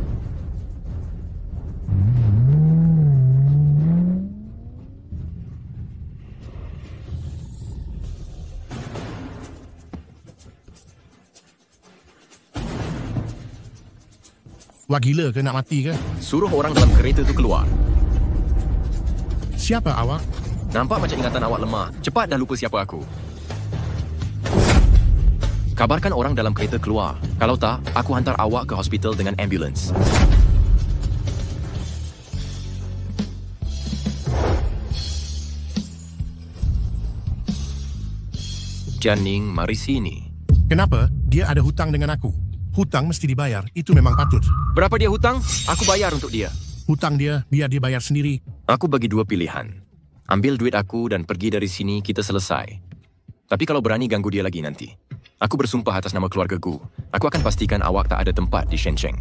Wah gila ke nak mati ke? Suruh orang dalam kereta tu keluar. Siapa awak? Nampak macam ingatan awak lemah. Cepat dah lupa siapa aku. Kabarkan orang dalam kereta keluar. Kalau tak, aku hantar awak ke hospital dengan ambulans. Jianing, mari sini. Kenapa? Dia ada hutang dengan aku. Hutang mesti dibayar. Itu memang patut. Berapa dia hutang? Aku bayar untuk dia. Hutang dia, biar dia bayar sendiri. Aku bagi dua pilihan. Ambil duit aku dan pergi dari sini, kita selesai. Tapi kalau berani ganggu dia lagi nanti. Aku bersumpah atas nama keluarga Gu. Aku akan pastikan awak tak ada tempat di Shenzhen.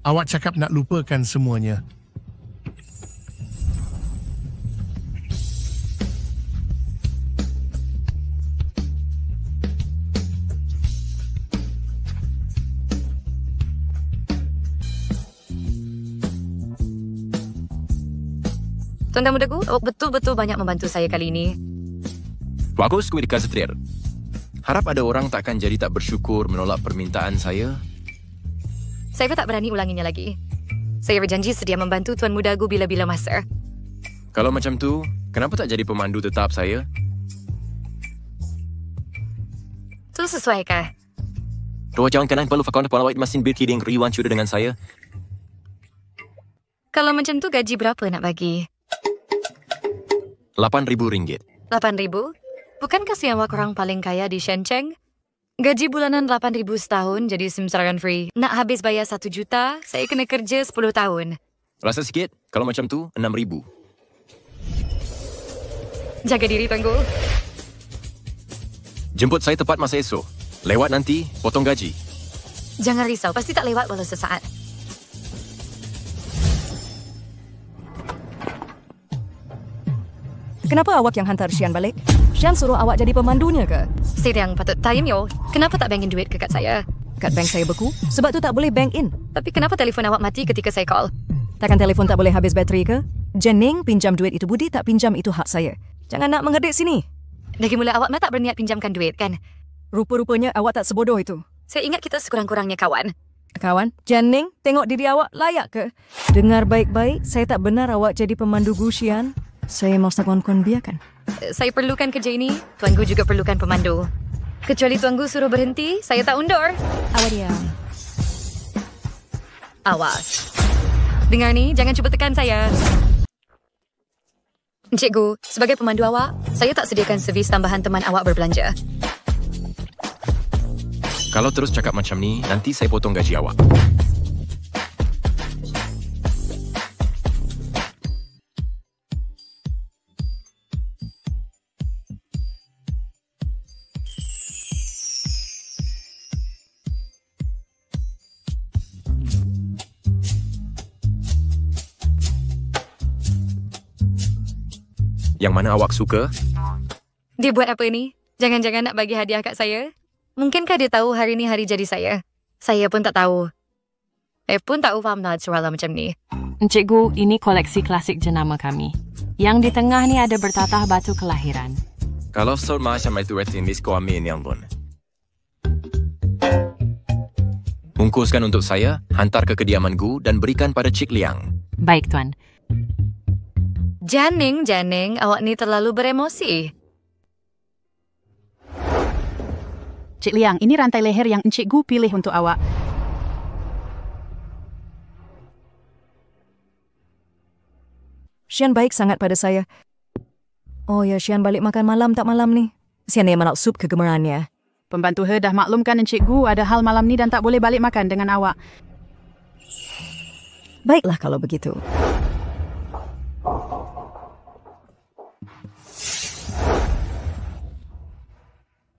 Awak cakap nak lupakan semuanya. Tuan Muda Gu, awak betul-betul banyak membantu saya kali ini. Bagus, kuih dikasih. Harap ada orang takkan jadi tak bersyukur menolak permintaan saya. Saya pun tak berani ulanginya lagi. Saya berjanji sedia membantu Tuan Muda Gu bila-bila masa. Kalau macam tu, kenapa tak jadi pemandu tetap saya? Itu sesuaikah? Ruang jangan kenal perlu fakon depan awak mesin bil kiri yang riwan sudah dengan saya. Kalau macam tu gaji berapa nak bagi? RM8,000. 8,000? Bukankah si awak orang paling kaya di Shenzhen? Gaji bulanan 8,000 setahun jadi simsaran free. Nak habis bayar 1 juta, saya kena kerja 10 tahun. Rasa sikit? Kalau macam tu, 6,000. Jaga diri, Tuanku. Jemput saya tepat masa esok. Lewat nanti, potong gaji. Jangan risau, pasti tak lewat walau sesaat. Kenapa awak yang hantar Xian balik? Xian suruh awak jadi pemandunya ke? Sidang patut tayam yo. Kenapa tak bankin duit ke kad saya? Kad bank saya beku, sebab tu tak boleh bank in. Tapi kenapa telefon awak mati ketika saya call? Takkan telefon tak boleh habis bateri ke? Jianing, pinjam duit itu budi, tak pinjam itu hak saya. Jangan nak mengedik sini. Dari mula awak tak berniat pinjamkan duit, kan? Rupa-rupanya awak tak sebodoh itu. Saya ingat kita sekurang-kurangnya kawan. Kawan, Jianing, tengok diri awak layak ke? Dengar baik-baik, saya tak benar awak jadi pemandu Gu Xian. Saya mau kawan-kawan biarkan. Saya perlukan kerja ini, Tuan Gu juga perlukan pemandu. Kecuali Tuan Gu suruh berhenti, saya tak undur. Awak diam. Awas. Dengar ni, jangan cuba tekan saya. Cikgu, sebagai pemandu awak, saya tak sediakan servis tambahan teman awak berbelanja. Kalau terus cakap macam ni, nanti saya potong gaji awak. Yang mana awak suka? Dia buat apa ni? Jangan-jangan nak bagi hadiah kat saya? Mungkinkah dia tahu hari ni hari jadi saya? Saya pun tak tahu. Saya pun tak faham nak soalan macam ni. Cikgu, ini koleksi klasik jenama kami. Yang di tengah ni ada bertatah batu kelahiran. Kalau soal macam itu retinis kau ambil yang pun. Bungkuskan untuk saya, hantar ke kediaman Gu dan berikan pada Cik Liang. Baik, Tuan. Janing, awak ni terlalu beremosi. Cik Liang, ini rantai leher yang Encik Gu pilih untuk awak. Xian baik sangat pada saya. Oh ya, Xian balik makan malam tak malam ni. Xian yang menolak sup kegemarannya. Pembantu He dah maklumkan Encik Gu ada hal malam ni dan tak boleh balik makan dengan awak. Baiklah kalau begitu.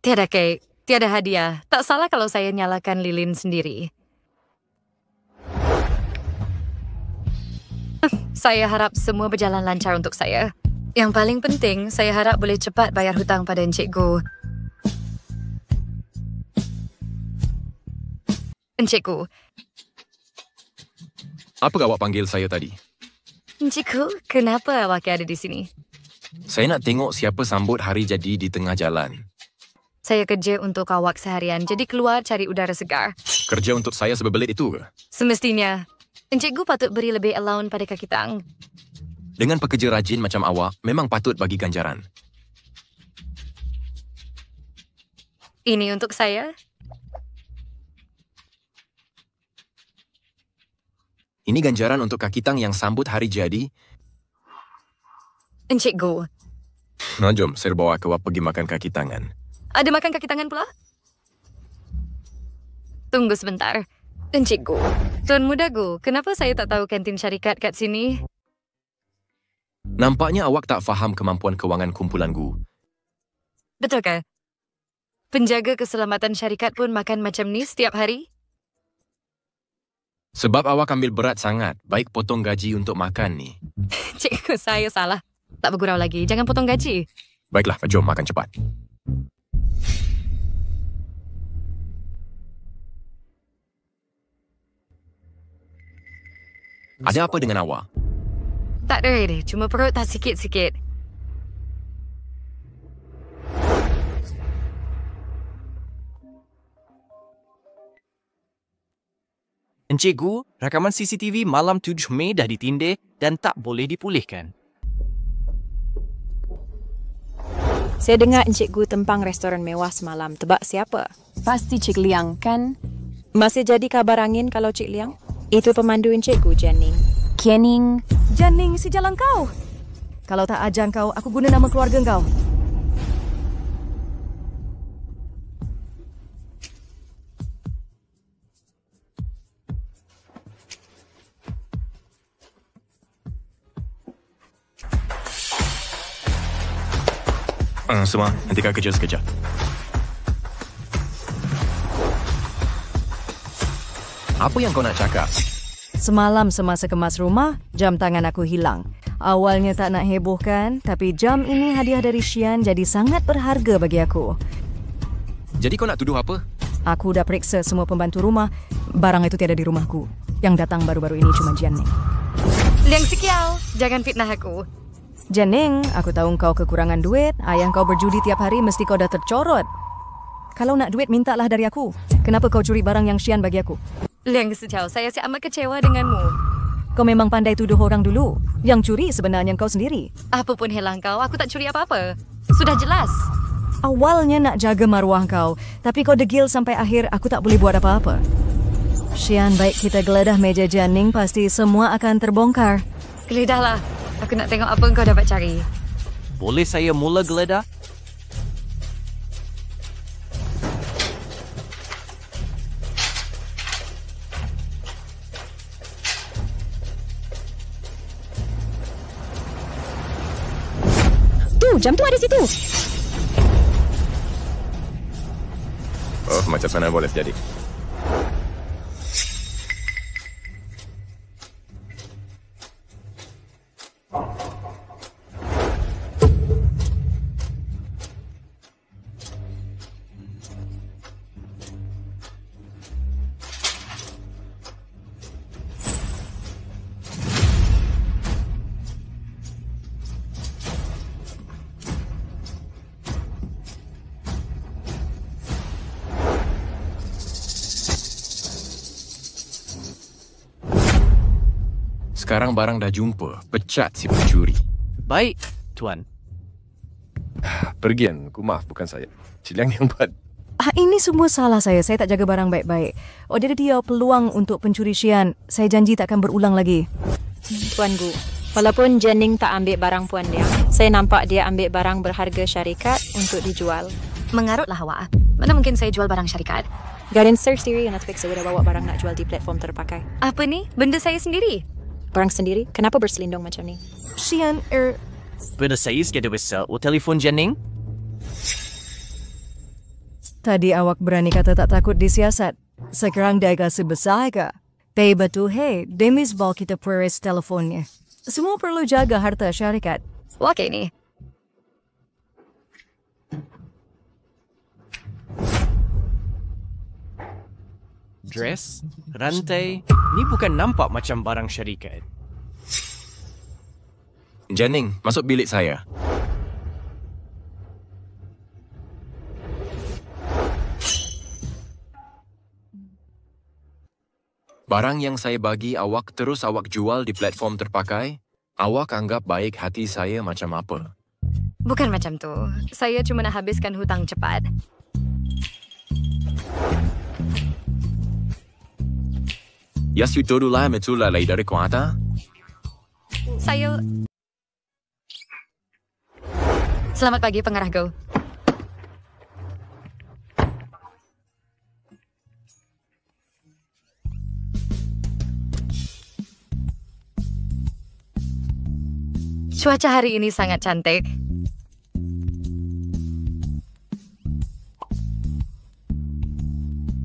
Tiada kek, tiada hadiah. Tak salah kalau saya nyalakan lilin sendiri. Saya harap semua berjalan lancar untuk saya. Yang paling penting, saya harap boleh cepat bayar hutang pada Encik Gu. Encik Gu. Apa awak panggil saya tadi? Encik Gu, kenapa awak ada di sini? Saya nak tengok siapa sambut hari jadi di tengah jalan. Saya kerja untuk awak seharian, jadi keluar cari udara segar. Kerja untuk saya sebebelit itu ke? Semestinya. Encik Gu patut beri lebih allowance pada kaki tang. Dengan pekerja rajin macam awak, memang patut bagi ganjaran. Ini untuk saya. Ini ganjaran untuk kaki tang yang sambut hari jadi. Encik Gu. Nah, jom, saya bawa awak pergi makan kaki tangan. Ada makan kaki tangan pula? Tunggu sebentar. Encik Gu. Tuan Muda Gu, kenapa saya tak tahu kantin syarikat kat sini? Nampaknya awak tak faham kemampuan kewangan kumpulan Gu. Betul ke? Penjaga keselamatan syarikat pun makan macam ni setiap hari? Sebab awak ambil berat sangat, baik potong gaji untuk makan ni. Cikgu, saya salah. Tak bergurau lagi, jangan potong gaji. Baiklah, jom makan cepat. Ada apa dengan awak? Tak ada deh, cuma perut tak sikit-sikit. Encik Gu, rakaman CCTV malam 7 Mei dah ditindih dan tak boleh dipulihkan. Saya dengar Encik Gu tempang restoran mewah semalam. Tebak siapa? Pasti Cik Liang, kan? Masih jadi kabar angin kalau Cik Liang? Itu pemandu Encik Gu, Janing. Kening. Janing, si jalan kau. Kalau tak ajar kau, aku guna nama keluarga kau. Semua, hentikan kerja sekejap. Apa yang kau nak cakap? Semalam semasa kemas rumah, jam tangan aku hilang. Awalnya tak nak hebohkan, tapi jam ini hadiah dari Xian jadi sangat berharga bagi aku. Jadi kau nak tuduh apa? Aku dah periksa semua pembantu rumah. Barang itu tiada di rumahku. Yang datang baru-baru ini cuma Janing. Liang Sikiao, jangan fitnah aku. Janing, aku tahu kau kekurangan duit. Ayah kau berjudi tiap hari, mesti kau dah tercorot. Kalau nak duit, mintalah dari aku. Kenapa kau curi barang yang Xian bagi aku? Liang Sikiao, saya amat kecewa denganmu. Kau memang pandai tuduh orang dulu. Yang curi sebenarnya kau sendiri. Apa pun hilang kau, aku tak curi apa-apa. Sudah jelas. Awalnya nak jaga maruah kau, tapi kau degil sampai akhir aku tak boleh buat apa-apa. Xian, baik kita geledah meja Janning, pasti semua akan terbongkar. Geledahlah. Aku nak tengok apa kau dapat cari. Boleh saya mula geledah? Jam tu ada situ. Oh, macam mana boleh jadi? Sekarang barang dah jumpa. Pecat si pencuri. Baik, Tuan. Pergian, ku maaf bukan saya. Ciliang yang buat. Ini semua salah saya. Saya tak jaga barang baik-baik. Jadi dia peluang untuk pencuri Xian. Saya janji tak akan berulang lagi. Tuan Gu, walaupun Janning tak ambil barang Puan Liang, saya nampak dia ambil barang berharga syarikat untuk dijual. Mengarutlah awak. Mana mungkin saya jual barang syarikat? Guardian Search sendiri yang nak periksa sudah bawa barang nak jual di platform terpakai. Apa ni? Benda saya sendiri? Barang sendiri? Kenapa berselindung macam ni? Xian, Benda saya sekadar besar. Telefon Janning? Tadi awak berani kata tak takut disiasat. Sekarang dah kasih besar ke? Tapi betul, Demis bawa kita peres telefonnya. Semua perlu jaga harta syarikat. Wah, kayak ni. Dress, rantai, ni bukan nampak macam barang syarikat. Janning, masuk bilik saya. Barang yang saya bagi awak terus awak jual di platform terpakai, awak anggap baik hati saya macam apa? Bukan macam tu. Saya cuma nak habiskan hutang cepat. Yes, you told lah metula lay dari kuata. Saya... Selamat pagi, Pengarah Go. Cuaca hari ini sangat cantik.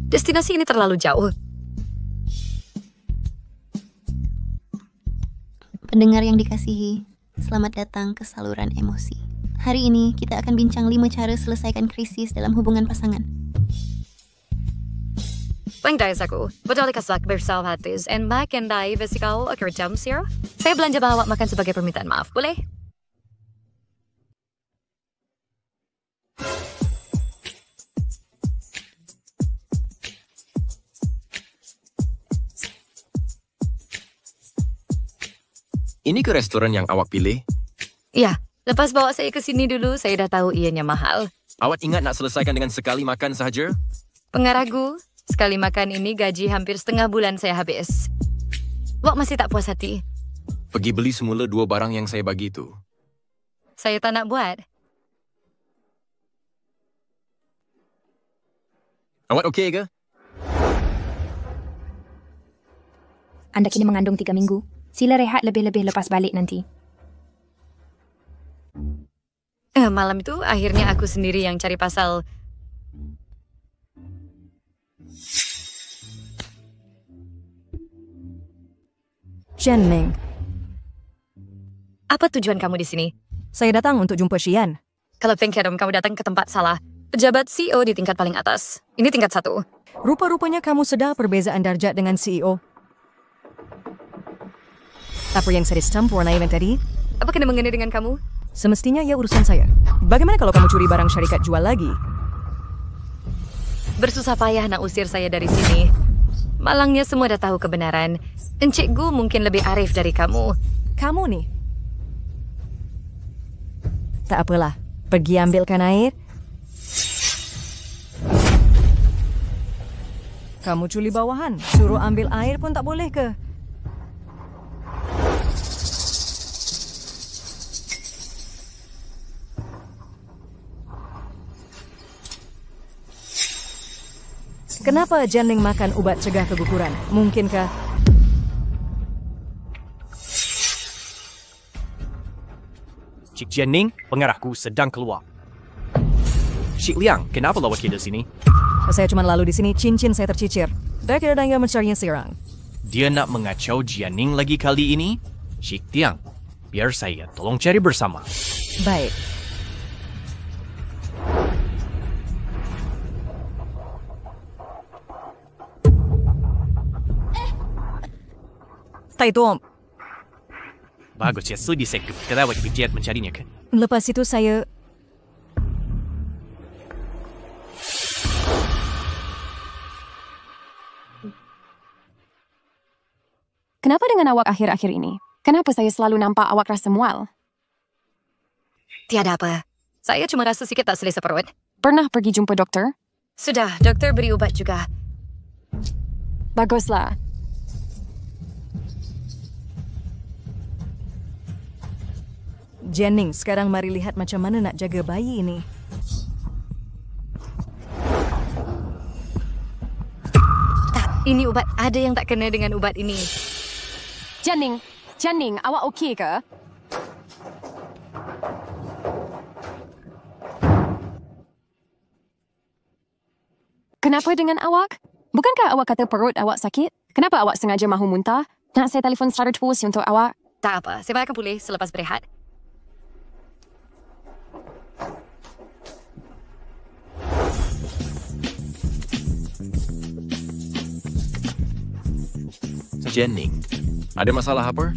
Destinasi ini terlalu jauh. Pendengar yang dikasihi, selamat datang ke saluran emosi. Hari ini kita akan bincang 5 cara selesaikan krisis dalam hubungan pasangan. Pengdayas aku, betul kasak bersahabat and makin dai besikau akhir jam sir. Saya belanja bawa makan sebagai permintaan maaf, boleh? Ini ke restoran yang awak pilih? Ya, lepas bawa saya ke sini dulu, saya dah tahu ianya mahal. Awak ingat nak selesaikan dengan sekali makan sahaja? Pengarah Gu, sekali makan ini gaji hampir setengah bulan saya habis. Awak masih tak puas hati? Pergi beli semula 2 barang yang saya bagi itu. Saya tak nak buat. Awak okey ke? Anda kini mengandung 3 minggu. Sila rehat lebih-lebih lepas balik nanti. Malam itu akhirnya aku sendiri yang cari pasal. Janning. Apa tujuan kamu di sini? Saya datang untuk jumpa Xian. Kalau pikir kamu datang ke tempat salah. Pejabat CEO di tingkat paling atas. Ini tingkat 1. Rupa-rupanya kamu sedar perbezaan darjat dengan CEO. Apa yang saya sempurna event tadi? Apa kena mengenai dengan kamu? Semestinya ia urusan saya. Bagaimana kalau kamu curi barang syarikat jual lagi? Bersusah payah nak usir saya dari sini. Malangnya semua dah tahu kebenaran. Encik Gu mungkin lebih arif dari kamu. Kamu ni? Tak apalah. Pergi ambilkan air. Kamu culi bawahan. Suruh ambil air pun tak boleh ke? Kenapa Janning makan ubat cegah keguguran? Mungkinkah? Cik Janning, pengarahku sedang keluar. Cik Liang, kenapa lawak kita sini? Saya cuma lalu di sini, cincin saya tercicir. Dah kira dia mencarinya serang. Dia nak mengacau Janning lagi kali ini? Cik Tiang, biar saya tolong cari bersama. Baik. Tai Tom. Bagus ya, sudi saya kelewat kegiat mencarinya ke. Lepas itu saya... Kenapa dengan awak akhir-akhir ini? Kenapa saya selalu nampak awak rasa mual? Tiada apa. Saya cuma rasa sikit tak selesa perut. Pernah pergi jumpa doktor? Sudah, doktor beri ubat juga. Baguslah. Janning, sekarang mari lihat macam mana nak jaga bayi ini. Tak, ini ubat. Ada yang tak kena dengan ubat ini. Janning, awak okey ke? Kenapa dengan awak? Bukankah awak kata perut awak sakit? Kenapa awak sengaja mahu muntah? Nak saya telefon Stradivarius untuk awak? Tak apa, saya akan pulih selepas berehat. Janning, ada masalah apa?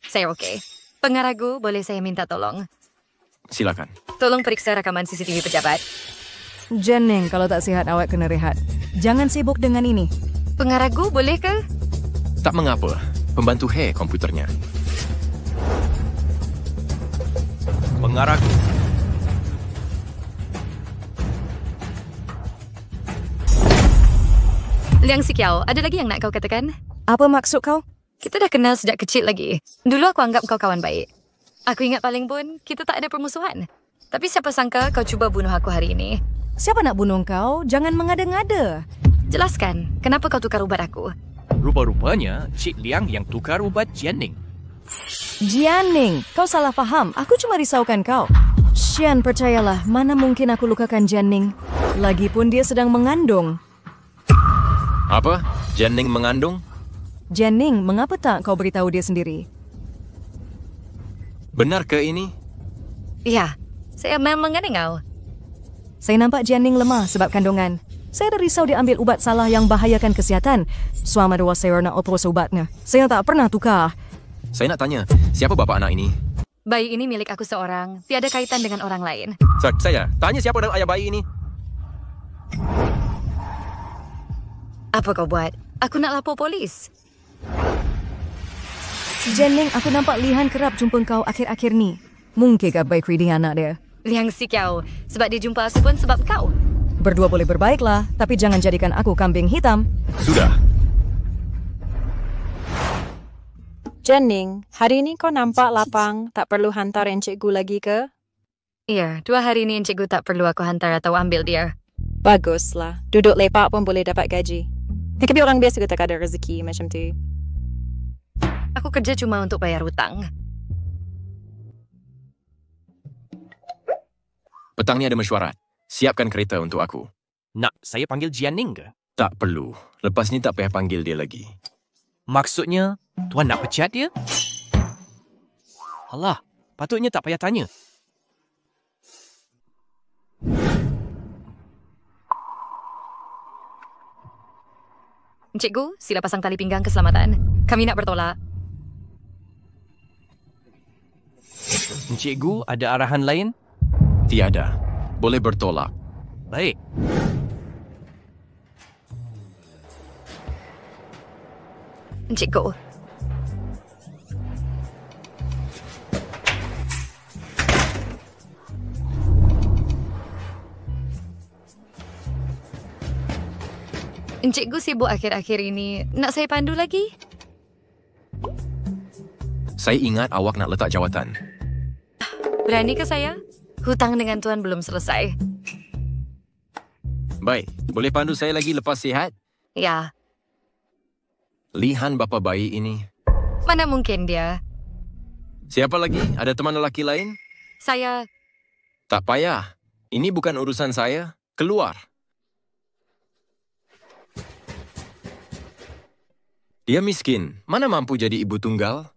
Saya okey. Pengaragu, boleh saya minta tolong? Silakan. Tolong periksa rakaman CCTV pejabat. Janning, kalau tak sihat awak kena rehat. Jangan sibuk dengan ini. Pengaragu, boleh ke? Tak mengapa. Pembantu hack komputernya. Pengaragu. Liang Sikiao, ada lagi yang nak kau katakan? Apa maksud kau? Kita dah kenal sejak kecil lagi. Dulu aku anggap kau kawan baik. Aku ingat paling pun, kita tak ada permusuhan. Tapi siapa sangka kau cuba bunuh aku hari ini? Siapa nak bunuh kau? Jangan mengada-ngada. Jelaskan, kenapa kau tukar ubat aku? Rupa-rupanya, Cik Liang yang tukar ubat Janning. Janning, kau salah faham. Aku cuma risaukan kau. Xian, percayalah, mana mungkin aku lukakan Janning. Lagipun dia sedang mengandung. Apa? Janning mengandung? Janning, mengapa tak kau beritahu dia sendiri? Benar ke ini? Ya, saya memang mengandung. Saya nampak Janning lemah sebab kandungan. Saya dah risau dia ambil ubat salah yang bahayakan kesihatan. Suama dua saya nak oplos ubatnya. Saya tak pernah tukar. Saya nak tanya, siapa bapa anak ini? Bayi ini milik aku seorang. Tiada kaitan dengan orang lain. Saya, tanya siapa dan ayah bayi ini? Apa kau buat? Aku nak lapor polis. Janning, aku nampak Lihan kerap jumpa kau akhir-akhir ni. Mungkinkah baik reading anak dia? Liang Sikiao, sebab dia jumpa aku pun sebab kau. Berdua boleh berbaiklah, tapi jangan jadikan aku kambing hitam. Sudah. Janning, hari ini kau nampak lapang. Tak perlu hantar encikgu lagi ke? Ya, 2 hari ini encikgu tak perlu aku hantar atau ambil dia. Baguslah. Duduk lepak pun boleh dapat gaji. Tapi orang biasa tak ada rezeki macam tu. Aku kerja cuma untuk bayar hutang. Petang ni ada mesyuarat. Siapkan kereta untuk aku. Nak saya panggil Janning ke? Tak perlu. Lepas ni tak payah panggil dia lagi. Maksudnya, tuan nak pecat dia? Alah, patutnya tak payah tanya. Encikgu, sila pasang tali pinggang keselamatan. Kami nak bertolak. Encikgu, ada arahan lain? Tiada. Boleh bertolak. Baik. Encikgu. Encikgu sibuk akhir-akhir ini. Nak saya pandu lagi? Saya ingat awak nak letak jawatan. Berani ke saya? Hutang dengan Tuan belum selesai. Baik, boleh pandu saya lagi lepas sihat? Ya, Lihan bapa bayi ini. mana mungkin dia? Siapa lagi? Ada teman lelaki lain? Saya... Tak payah. Ini bukan urusan saya. Keluar. Dia miskin. Mana mampu jadi ibu tunggal?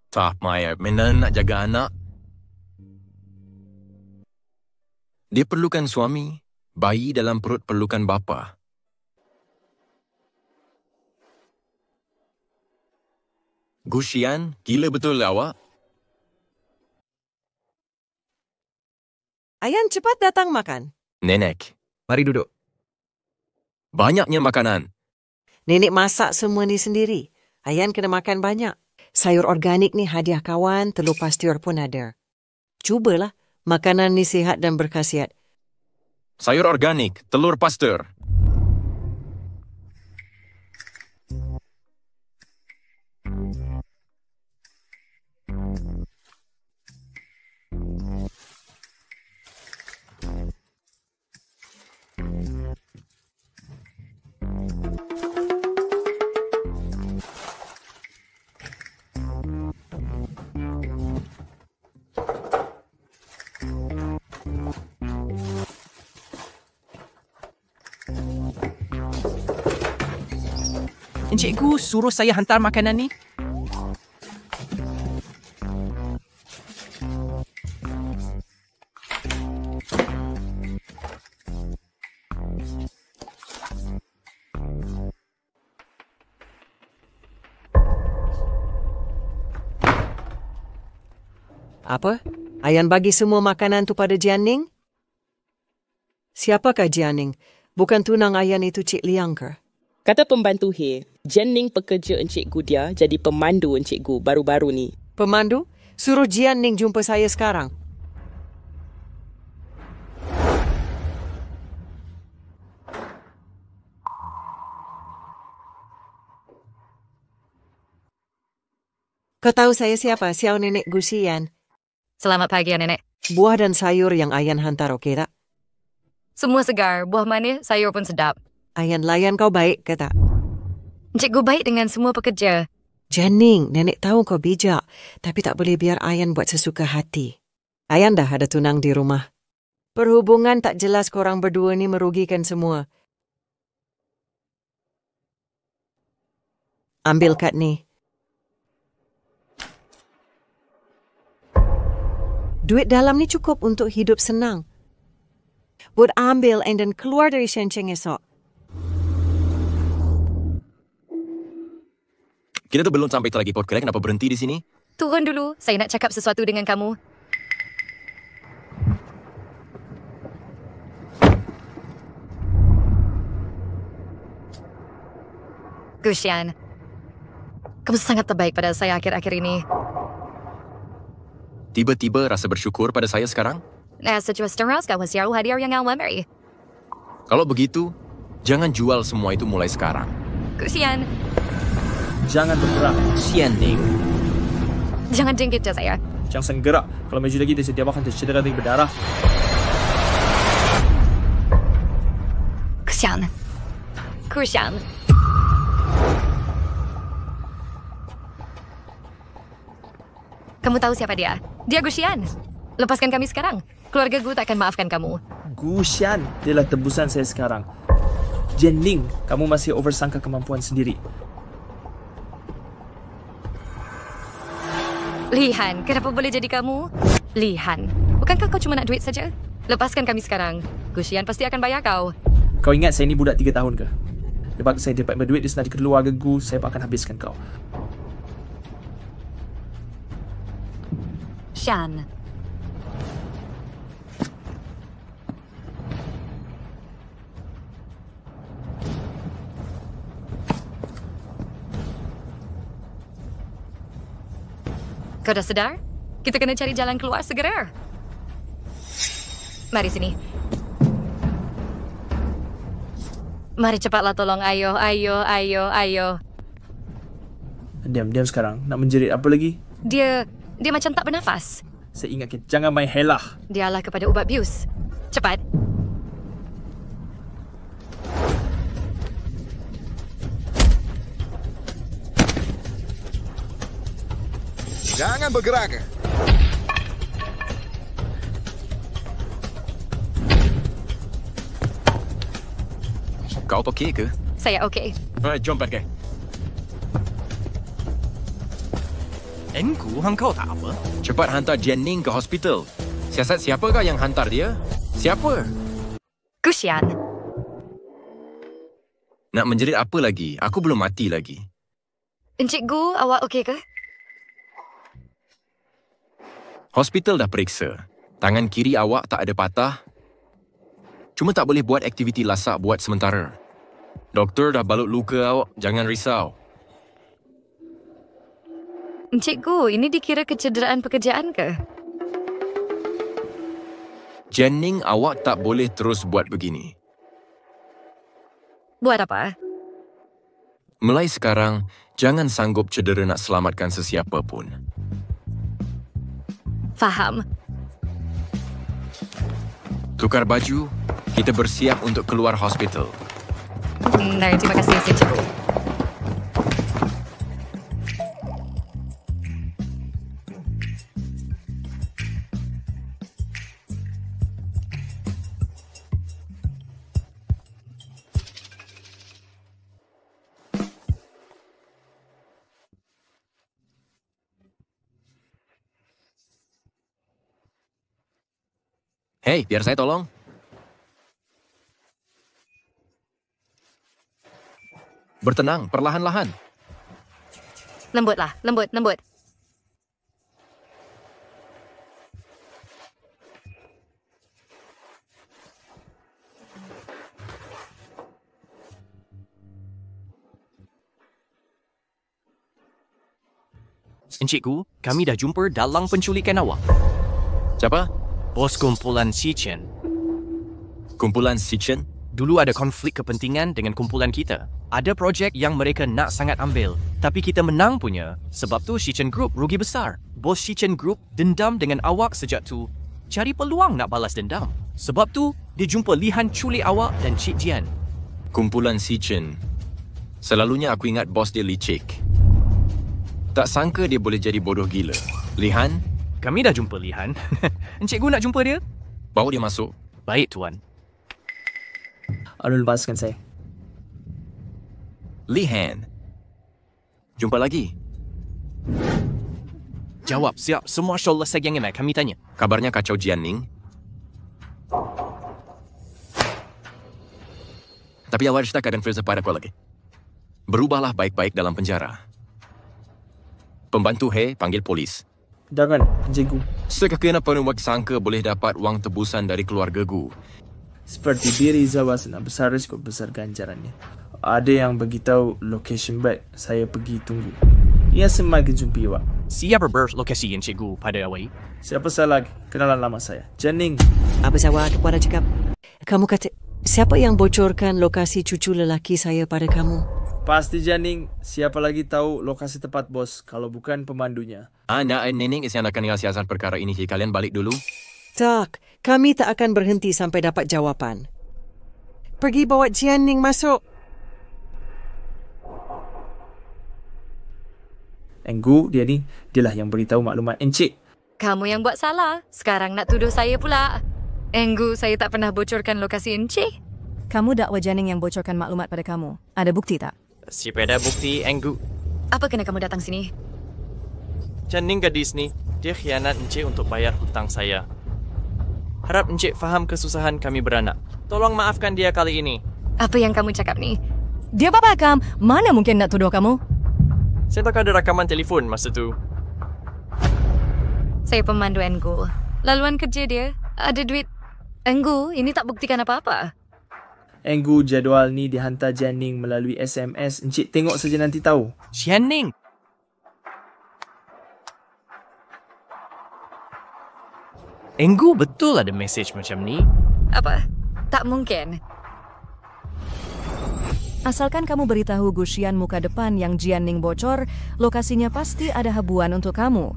Tak payah. Mana nak jaga anak? Dia perlukan suami. Bayi dalam perut perlukan bapa. Gushian, gila betul awak? Ayan, cepat datang makan. Nenek, mari duduk. Banyaknya makanan. Nenek masak semua ni sendiri. Ayan kena makan banyak. Sayur organik ni hadiah kawan, telur pastur pun ada. Cubalah, makanan ni sihat dan berkhasiat. Sayur organik, telur pastur. Encikgu suruh saya hantar makanan ni. Apa? Ayan bagi semua makanan tu pada Jianing? Siapakah Jianing? Bukan tunang Ayan itu Cik Liang ke? Kata pembantu He, Jianing pekerja encikgu dia jadi pemandu encikgu baru-baru ni. Pemandu? Suruh Jianing jumpa saya sekarang. Kau tahu saya siapa? Xiao Nenek Gusian. Selamat pagi, ya, Nenek. Buah dan sayur yang Ayan hantar, okey tak? Semua segar, buah manis, sayur pun sedap. Ayan layan kau baik ke tak? Encikgu baik dengan semua pekerja. Jianing, Nenek tahu kau bijak. Tapi tak boleh biar Ayan buat sesuka hati. Ayan dah ada tunang di rumah. Perhubungan tak jelas korang berdua ni merugikan semua. Ambil kad ni. Duit dalam ni cukup untuk hidup senang. Buat ambil and then keluar dari Shenceng esok. Kita tu belum sampai lagi Port Kerai, kenapa berhenti di sini? Turun dulu, saya nak cakap sesuatu dengan kamu. Gusian, kamu sangat terbaik pada saya akhir-akhir ini. Tiba-tiba rasa bersyukur pada saya sekarang? Sejauh setengah sekarang siaru hadiah yang awal mari. Kalau begitu, jangan jual semua itu mulai sekarang. Gusian. Jangan bergerak. Xianing. Jangan jengkit saya. Jangan gerak. Kalau maju lagi, dia akan tercedera dan berdarah. Gusian. Gusian. Kamu tahu siapa dia? Dia Gusian. Lepaskan kami sekarang. Keluarga Gu tak akan maafkan kamu. Gusian, dialah tebusan saya sekarang. Jianing, kamu masih oversangka kemampuan sendiri. Lihan, kenapa boleh jadi kamu? Lihan, bukankah kau cuma nak duit saja? Lepaskan kami sekarang. Gusian pasti akan bayar kau. Kau ingat saya ni budak 3 tahun ke? Lepas saya dapat berduit di senadi keluarga Gu, saya akan habiskan kau. Shan. Kau dah sedar? Kita kena cari jalan keluar segera. Mari sini. Mari cepatlah tolong, ayo. Diam sekarang. Nak menjerit apa lagi? Dia macam tak bernafas. Saya ingatkan, jangan main helah. Dialah kepada ubat bius. Cepat. Jangan bergerak. Kau okey ke? Saya okey. Alright, jom pergi. Engku, kau tak apa? Cepat hantar Jennings ke hospital. Siasat siapakah yang hantar dia? Siapa? Kushian. Nak menjerit apa lagi? Aku belum mati lagi. Encik Gu, awak okey ke? Hospital dah periksa. Tangan kiri awak tak ada patah. Cuma tak boleh buat aktiviti lasak buat sementara. Doktor dah balut luka awak. Jangan risau. Encik Gu, ini dikira kecederaan pekerjaan ke? Jennings, awak tak boleh terus buat begini. Buat apa? Mulai sekarang, jangan sanggup cedera nak selamatkan sesiapa pun. Faham. Tukar baju, kita bersiap untuk keluar hospital. Terima kasih, Encik Gu. Hei, biar saya tolong. Bertenang, perlahan-lahan. Lembutlah, lembut. Encikku, kami dah jumpa dalang penculikan awak. Siapa? Bos kumpulan Shichen. Kumpulan Shichen? Dulu ada konflik kepentingan dengan kumpulan kita. Ada projek yang mereka nak sangat ambil. Tapi kita menang punya. Sebab tu Shichen Group rugi besar. Bos Shichen Group dendam dengan awak sejak tu. Cari peluang nak balas dendam. Sebab tu, dia jumpa Lihan culik awak dan Cik Jian. Kumpulan Shichen. Selalunya aku ingat bos dia licik. Tak sangka dia boleh jadi bodoh gila. Lihan? Kami dah jumpa Lihan. Encikku nak jumpa dia? Bawa dia masuk. Baik, Tuan. Alun lepaskan saya. Lihan. Jumpa lagi. Jawab, siap. Semua soal selesai yang emak. Kami tanya. Kabarnya kacau Jianning. Tapi awak cerita keadaan Fraser pada aku lagi. Berubahlah baik-baik dalam penjara. Pembantu He panggil polis. Jangan, Encik Gu. Sekiranya penumbak sangka boleh dapat wang tebusan dari keluarga Gu. Seperti diri Zawas nak besar risiko besar ganjarannya. Ada yang beritahu location baik. Saya pergi tunggu. Ia semakin jumpa awak. Siapa berlokasi Encik Gu pada awak? Siapa saya lagi? Kenalan lama saya. Jennings. Apa saya ada cakap? Kamu kata, siapa yang bocorkan lokasi cucu lelaki saya pada kamu? Pasti Jennings. Siapa lagi tahu lokasi tepat bos kalau bukan pemandunya? Nak Nening yang akan dengan siasat perkara ini. Kalian balik dulu. Tak, kami tak akan berhenti sampai dapat jawapan. Pergi bawa Jianning masuk. Enggu, dialah yang beritahu maklumat Encik. Kamu yang buat salah. Sekarang nak tuduh saya pula. Enggu, saya tak pernah bocorkan lokasi Encik. Kamu dakwa Jennings yang bocorkan maklumat pada kamu. Ada bukti tak? Siapa ada bukti, Enggu? Apa kena kamu datang sini? Jennings gadis ni, dia khianat Encik untuk bayar hutang saya. Harap Encik faham kesusahan kami beranak. Tolong maafkan dia kali ini. Apa yang kamu cakap ni? Dia bapa kam. Mana mungkin nak tuduh kamu? Saya tak ada rakaman telefon masa tu. Saya pemandu Enggu. Laluan kerja dia. Ada duit. Enggu, ini tak buktikan apa-apa. Enggu, jadual ni dihantar Jennings melalui SMS. Encik tengok saja nanti tahu. Jennings? Enggu betul ada mesej macam ni? Apa? Tak mungkin. Asalkan kamu beritahu Gusian muka depan yang Jianning bocor, lokasinya pasti ada habuan untuk kamu.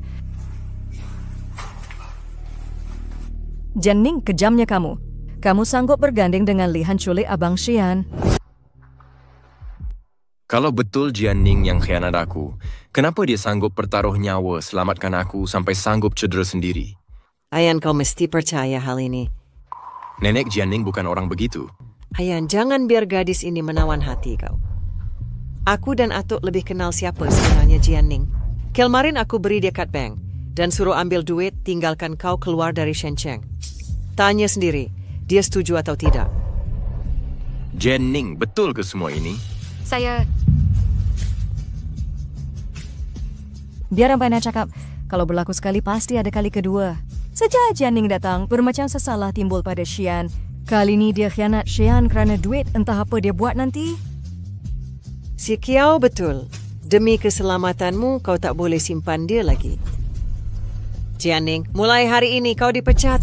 Jianning, kejamnya kamu. Kamu sanggup bergandeng dengan Lihan culik Abang Xian. Kalau betul Jianning yang khianat aku, kenapa dia sanggup bertaruh nyawa selamatkan aku sampai sanggup cedera sendiri? Ayan, kau mesti percaya hal ini. Nenek Jianning bukan orang begitu. Ayan, jangan biar gadis ini menawan hati kau. Aku dan Atuk lebih kenal siapa sebenarnya Jianning. Kemarin aku beri dia kad bank dan suruh ambil duit tinggalkan kau keluar dari Shenzhen. Tanya sendiri, dia setuju atau tidak? Jianning, betul ke semua ini? Saya... Biar Rampai nak cakap, kalau berlaku sekali pasti ada kali kedua. Sejak Jianning datang, bermacam sesalah timbul pada Xian. Kali ini dia khianat Xian kerana duit, entah apa dia buat nanti. Si Kiao betul. Demi keselamatanmu, kau tak boleh simpan dia lagi. Jianning, mulai hari ini kau dipecat.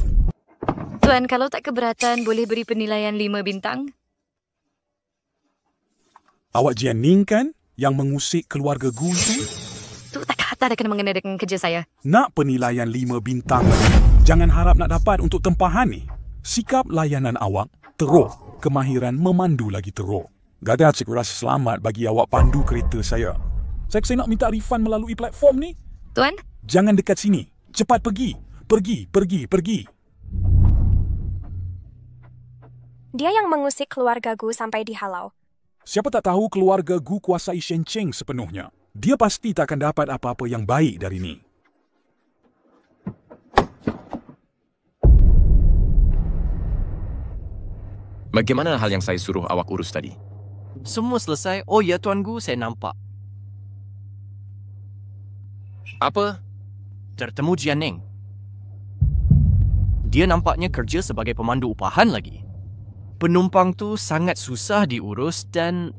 Tuan, kalau tak keberatan, boleh beri penilaian 5 bintang? Awak Jianning kan yang mengusik keluarga Gu itu? Tu tak ada kena mengenai dengan kerja saya. Nak penilaian 5 bintang. Jangan harap nak dapat untuk tempahan ni. Sikap layanan awak teruk, kemahiran memandu lagi teruk. Gada cikgu rasa selamat bagi awak pandu kereta saya. Saya nak minta refund melalui platform ni. Tuan? Jangan dekat sini. Cepat pergi. Pergi. Dia yang mengusik keluarga Gu sampai dihalau. Siapa tak tahu keluarga Gu kuasai Shenzhen sepenuhnya. Dia pasti tak akan dapat apa-apa yang baik dari ni. Bagaimana hal yang saya suruh awak urus tadi? Semua selesai. Oh ya, Tuan Gu, saya nampak. Apa? Tertemu Jianning. Dia nampaknya kerja sebagai pemandu upahan lagi. Penumpang tu sangat susah diurus dan...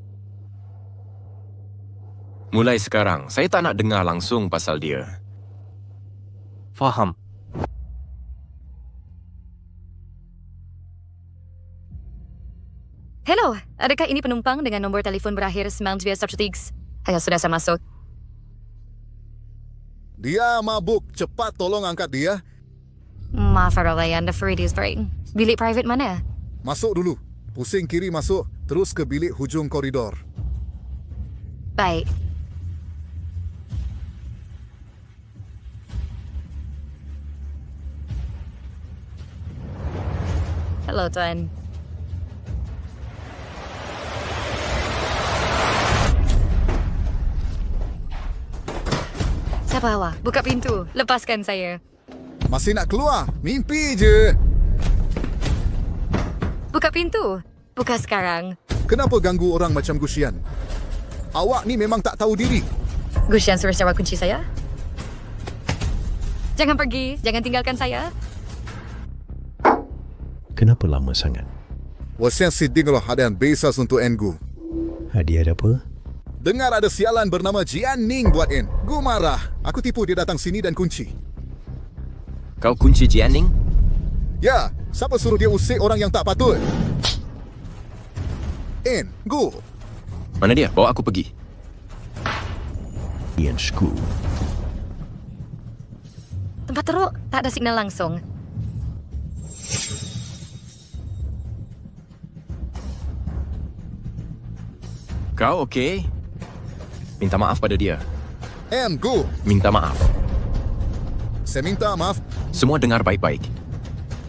Mulai sekarang, saya tak nak dengar langsung pasal dia. Faham. Hello, adakah ini penumpang dengan nombor telefon berakhir 9213? Ayo, sudah saya masuk. Dia mabuk. Cepat tolong angkat dia. Maaf, Aralayan, the Farid is right. Bilik private mana? Masuk dulu. Pusing kiri masuk. Terus ke bilik hujung koridor. Baik. Hello, Tuan. Siapa awak? Buka pintu. Lepaskan saya. Masih nak keluar? Mimpi je. Buka pintu. Buka sekarang. Kenapa ganggu orang macam Gusian? Awak ni memang tak tahu diri. Gusian suruh jawab kunci saya? Jangan pergi. Jangan tinggalkan saya. Kenapa lama sangat? 我现在是订了hadiah besar untuk Engu. Hadiah apa? Dengar ada sialan bernama Jianning buat En. Gu marah. Aku tipu dia datang sini dan kunci. Kau kunci Jianning? Ya, siapa suruh dia usik orang yang tak patut? En, Gu. Mana dia? Bawa aku pergi. Ian Sku. Tempat teruk. Tak ada signal langsung. Kau okey? Minta maaf pada dia. En, Gu. Minta maaf. Saya minta maaf. Semua dengar baik-baik.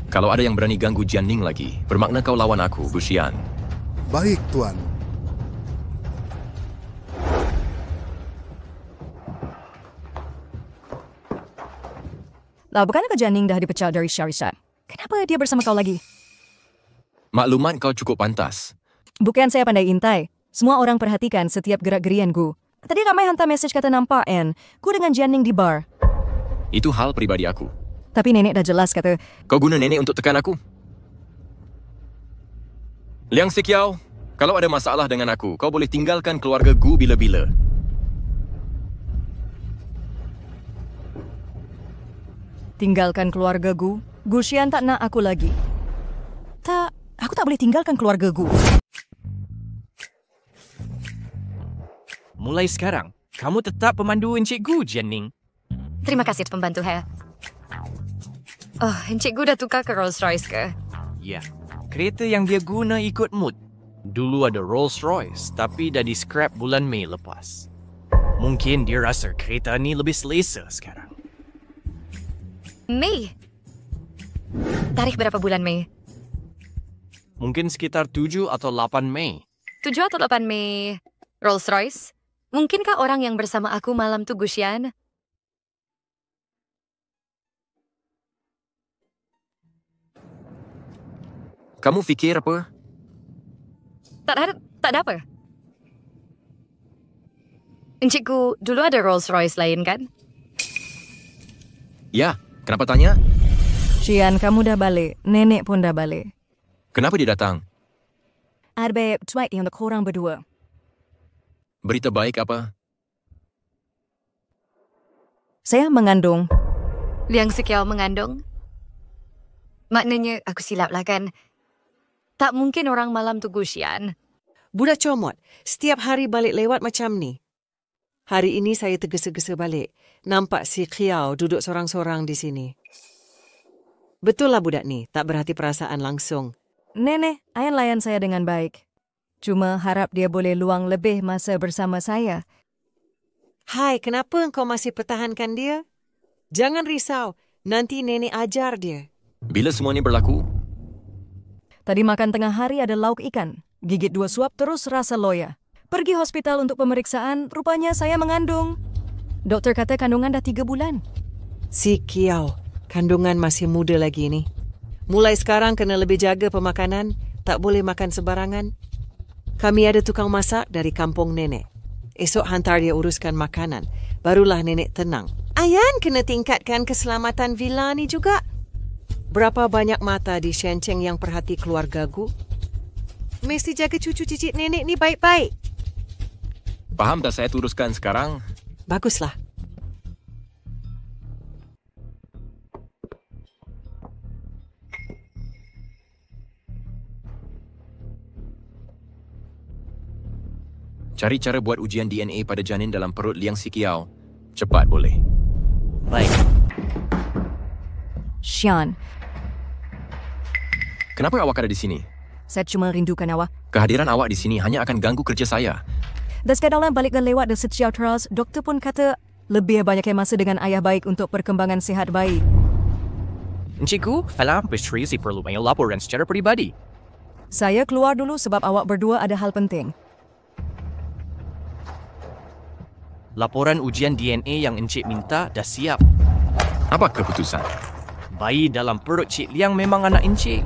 Kalau ada yang berani ganggu Jianning lagi, bermakna kau lawan aku, Gusian. Baik, Tuan. Lah, bukankah Jianning dah dipecat dari Syarikat? Kenapa dia bersama kau lagi? Maklumat kau cukup pantas. Bukan saya pandai intai. Semua orang perhatikan setiap gerak-gerian Gu. Tadi ramai hantar mesej kata nampak, En. Gu dengan Jianning di bar. Itu hal peribadi aku. Tapi nenek dah jelas kata... Kau guna nenek untuk tekan aku? Liang Sikiao, kalau ada masalah dengan aku, kau boleh tinggalkan keluarga Gu bila-bila. Tinggalkan keluarga Gu? Gusian tak nak aku lagi. Tak, aku tak boleh tinggalkan keluarga Gu. mulai sekarang, kamu tetap pemandu Encik Gu, Jenning. Terima kasih, pembantu He. Oh, Encik Gu dah tukar ke Rolls Royce ke? Ya, kereta yang dia guna ikut mood. Dulu ada Rolls Royce, tapi dah di-scrap bulan Mei lepas. Mungkin dia rasa kereta ni lebih selesa sekarang. Mei? Tarikh berapa bulan Mei? Mungkin sekitar 7 atau 8 Mei. 7 atau 8 Mei. Rolls Royce? Mungkinkah orang yang bersama aku malam tu Gusian? Kamu fikir apa? Tak ada apa. Encikku dulu ada Rolls Royce lain kan? Ya, kenapa tanya? Xian, kamu dah balik. Nenek pun dah balik. Kenapa dia datang? Ada baik cuit untuk korang berdua. Berita baik apa? Saya mengandung. Liang Sikiao mengandung? Maknanya aku silap lah kan? Tak mungkin orang malam tu Gusian. Budak comot, setiap hari balik lewat macam ni. Hari ini saya tergesa-gesa balik. Nampak si Kiao duduk sorang-sorang di sini. Betul lah budak ni, tak berhati perasaan langsung. Nenek, Ayan layan saya dengan baik. Cuma harap dia boleh luang lebih masa bersama saya. Hai, kenapa engkau masih pertahankan dia? Jangan risau, nanti nenek ajar dia. Bila semua ini berlaku? Tadi makan tengah hari ada lauk ikan. Gigit 2 suap terus rasa loya. Pergi hospital untuk pemeriksaan, rupanya saya mengandung. Doktor kata kandungan dah 3 bulan. Si Kiao, kandungan masih muda lagi ni. Mulai sekarang kena lebih jaga pemakanan, tak boleh makan sebarangan. Kami ada tukang masak dari kampung nenek. Esok hantar dia uruskan makanan, barulah nenek tenang. Ayan kena tingkatkan keselamatan villa ni juga. Berapa banyak mata di Shenceng yang perhati keluarga Gu? Mesti jaga cucu cicit nenek ni baik-baik. Faham tak saya uruskan sekarang? Baguslah. Cari cara buat ujian DNA pada janin dalam perut Liang Sikiao. Cepat boleh. Baik. Xian. Kenapa awak ada di sini? Saya cuma rindukan awak. Kehadiran awak di sini hanya akan ganggu kerja saya. Dan sekadalah balik lewat The Sejauh Trials, doktor pun kata lebih banyaknya masa dengan ayah baik untuk perkembangan sihat bayi. Encikku, falam bestri si perlu banyak laporan secara peribadi. Saya keluar dulu sebab awak berdua ada hal penting. Laporan ujian DNA yang Encik minta dah siap. Apa keputusan? Bayi dalam perut Cik Liang memang anak Encik.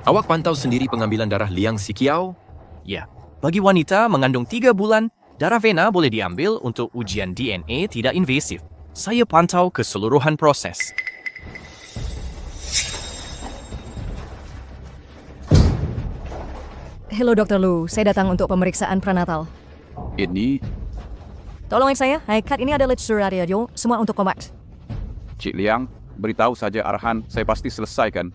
Awak pantau sendiri pengambilan darah Liang Sikiao? Ya, bagi wanita mengandung 3 bulan, darah vena boleh diambil untuk ujian DNA tidak invasif. Saya pantau keseluruhan proses. Hello Dr. Lu, saya datang untuk pemeriksaan prenatal. Ini? Tolongin saya, kad ini adalah surat radio, semua untuk Komaks. Cik Liang, beritahu saja arahan, saya pasti selesaikan.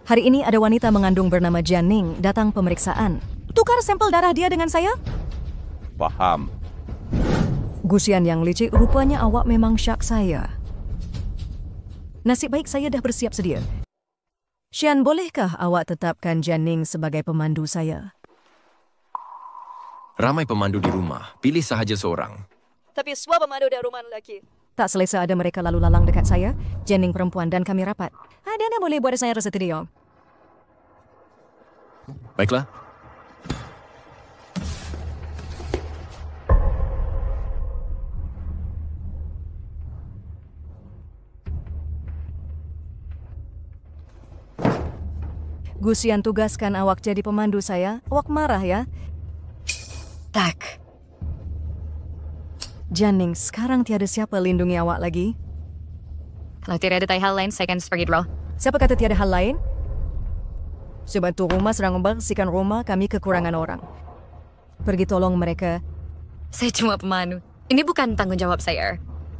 Hari ini ada wanita mengandung bernama Jianing datang pemeriksaan. Tukar sampel darah dia dengan saya? Faham. Gusian yang licik, rupanya awak memang syak saya. Nasib baik saya dah bersiap sedia. Xian, bolehkah awak tetapkan Jianing sebagai pemandu saya? Ramai pemandu di rumah, pilih sahaja seorang. Tapi semua pemandu dari rumah lelaki. Tak selesa ada mereka lalu lalang dekat saya, Jianing perempuan dan kami rapat. Ada boleh buat saya rasa terdiam. Baiklah. Gusian tugaskan awak jadi pemandu saya. Awak marah ya? Tak. Jianing, sekarang tiada siapa lindungi awak lagi. Kalau tidak ada hal lain, saya akan pergi dulu. Siapa kata tiada hal lain? Sebantu rumah sedang membersihkan rumah, kami kekurangan orang. Pergi tolong mereka. Saya cuma pemandu. Ini bukan tanggung jawab saya.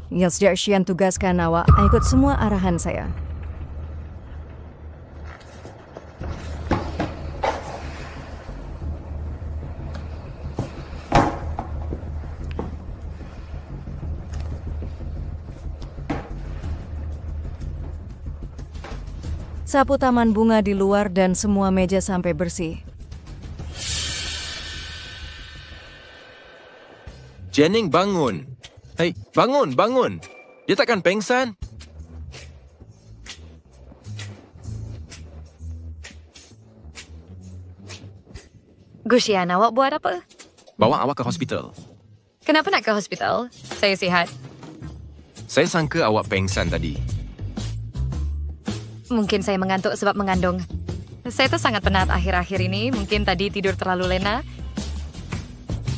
Ya, sejak Xian tugaskan awak, ikut semua arahan saya. Sapu taman bunga di luar dan semua meja sampai bersih. Jennings, bangun. Hei, bangun. Dia takkan pengsan. Gusian, awak buat apa? Bawa awak ke hospital. Kenapa nak ke hospital? Saya sihat. Saya sangka awak pengsan tadi. Mungkin saya mengantuk sebab mengandung. Saya tu sangat penat akhir-akhir ini. Mungkin tadi tidur terlalu lena.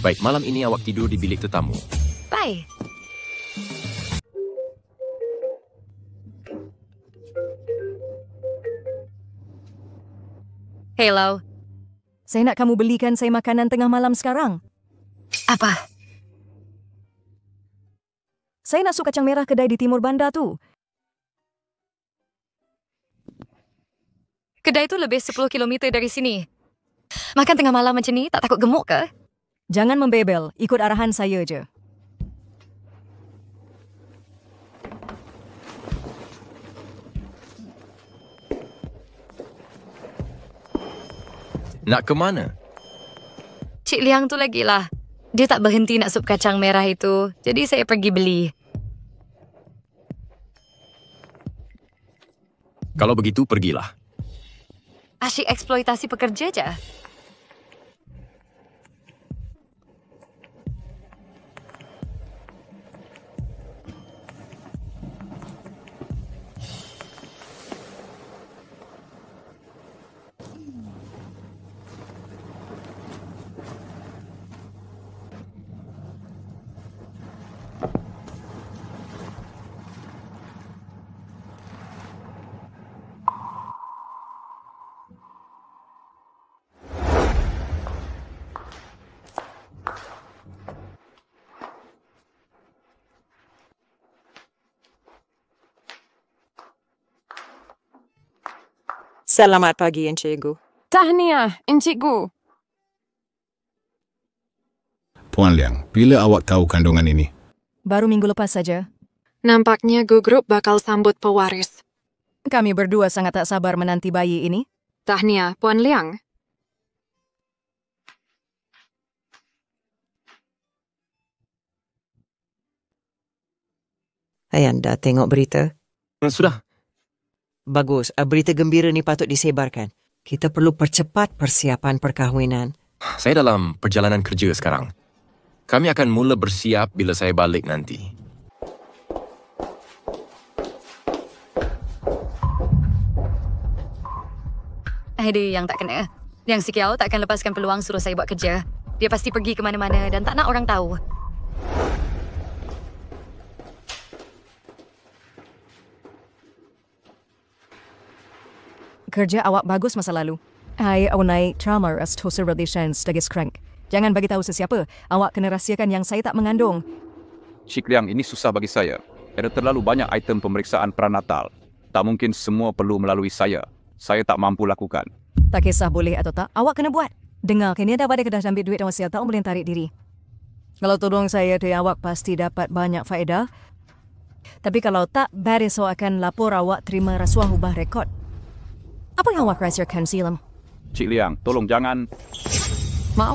Baik, malam ini awak tidur di bilik tetamu. Bye. Hello. Saya nak kamu belikan saya makanan tengah malam sekarang. Apa? Saya nak sup kacang merah kedai di timur bandar tu. Kedai itu lebih 10 km dari sini. Makan tengah malam macam ni, tak takut gemuk ke? Jangan membebel, ikut arahan saya je. Nak ke mana? Cik Liang tu lagi lah. Dia tak berhenti nak sup kacang merah itu. Jadi saya pergi beli. Kalau begitu, pergilah. Asyik eksploitasi pekerja je. Selamat pagi, Encik Gu. Tahniah, Encik Gu. Puan Liang, bila awak tahu kandungan ini? Baru minggu lepas saja. Nampaknya Gu Group bakal sambut pewaris. Kami berdua sangat tak sabar menanti bayi ini. Tahniah, Puan Liang. Anda tengok berita? Sudah. Bagus, berita gembira ni patut disebarkan. Kita perlu percepat persiapan perkahwinan. Saya dalam perjalanan kerja sekarang. Kami akan mula bersiap bila saya balik nanti. Dia yang tak kena. Yang si Kiao takkan lepaskan peluang suruh saya buat kerja. Dia pasti pergi ke mana-mana dan tak nak orang tahu. Kerja awak bagus masa lalu. Saya naik trauma Astosa Relation sebagai skrank. Jangan bagi tahu sesiapa. Awak kena rahsiakan yang saya tak mengandung. Cik Liang, ini susah bagi saya. Ada terlalu banyak item pemeriksaan pranatal. Tak mungkin semua perlu melalui saya. Saya tak mampu lakukan. Tak kisah boleh atau tak, awak kena buat. Dengar, kini dah pada kedah ambil duit dan wasiat, tak boleh tarik diri. Kalau tolong saya tu, awak pasti dapat banyak faedah. Tapi kalau tak, Bariso akan lapor awak terima rasuah ubah rekod. Apa yang awak rahsiakan, Silam? Cik Liang, tolong jangan... Maaf.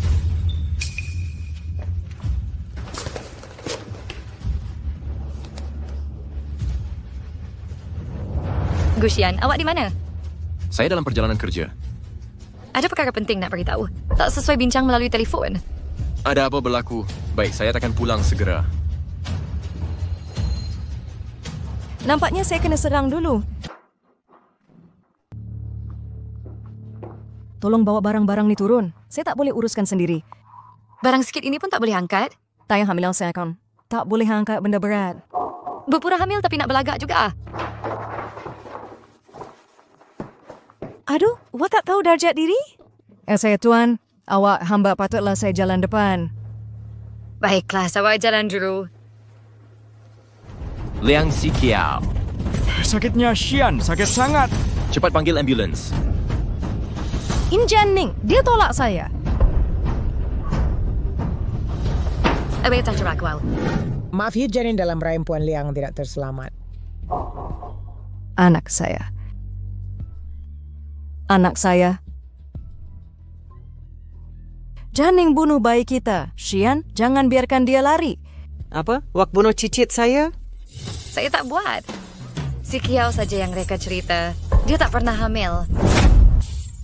Gusian, awak di mana? Saya dalam perjalanan kerja. Ada perkara penting nak beritahu. Tak sesuai bincang melalui telefon. Ada apa berlaku? Baik, saya akan pulang segera. Nampaknya saya kena serang dulu. Tolong bawa barang-barang ni turun. Saya tak boleh uruskan sendiri. Barang sikit ini pun tak boleh angkat? Tak yang hamil saya akan. Tak boleh angkat benda berat. Berpura hamil tapi nak berlagak juga. Aduh, awak tak tahu darjat diri? Saya tuan, awak hamba patutlah saya jalan depan. Baiklah, awak jalan dulu. Liang Si Kiao. Sakitnya Xian, sakit sangat. Cepat panggil ambulans. Injan Ning, dia tolak saya. Abang Tan Rakwal. Maaf ya, janin dalam rahim Puan Liang tidak terselamat. Anak saya. Anak saya. Janning bunuh bayi kita. Xian, jangan biarkan dia lari. Apa? Wak bunuh cicit saya? Saya tak buat. Si Kiao saja yang reka cerita. Dia tak pernah hamil.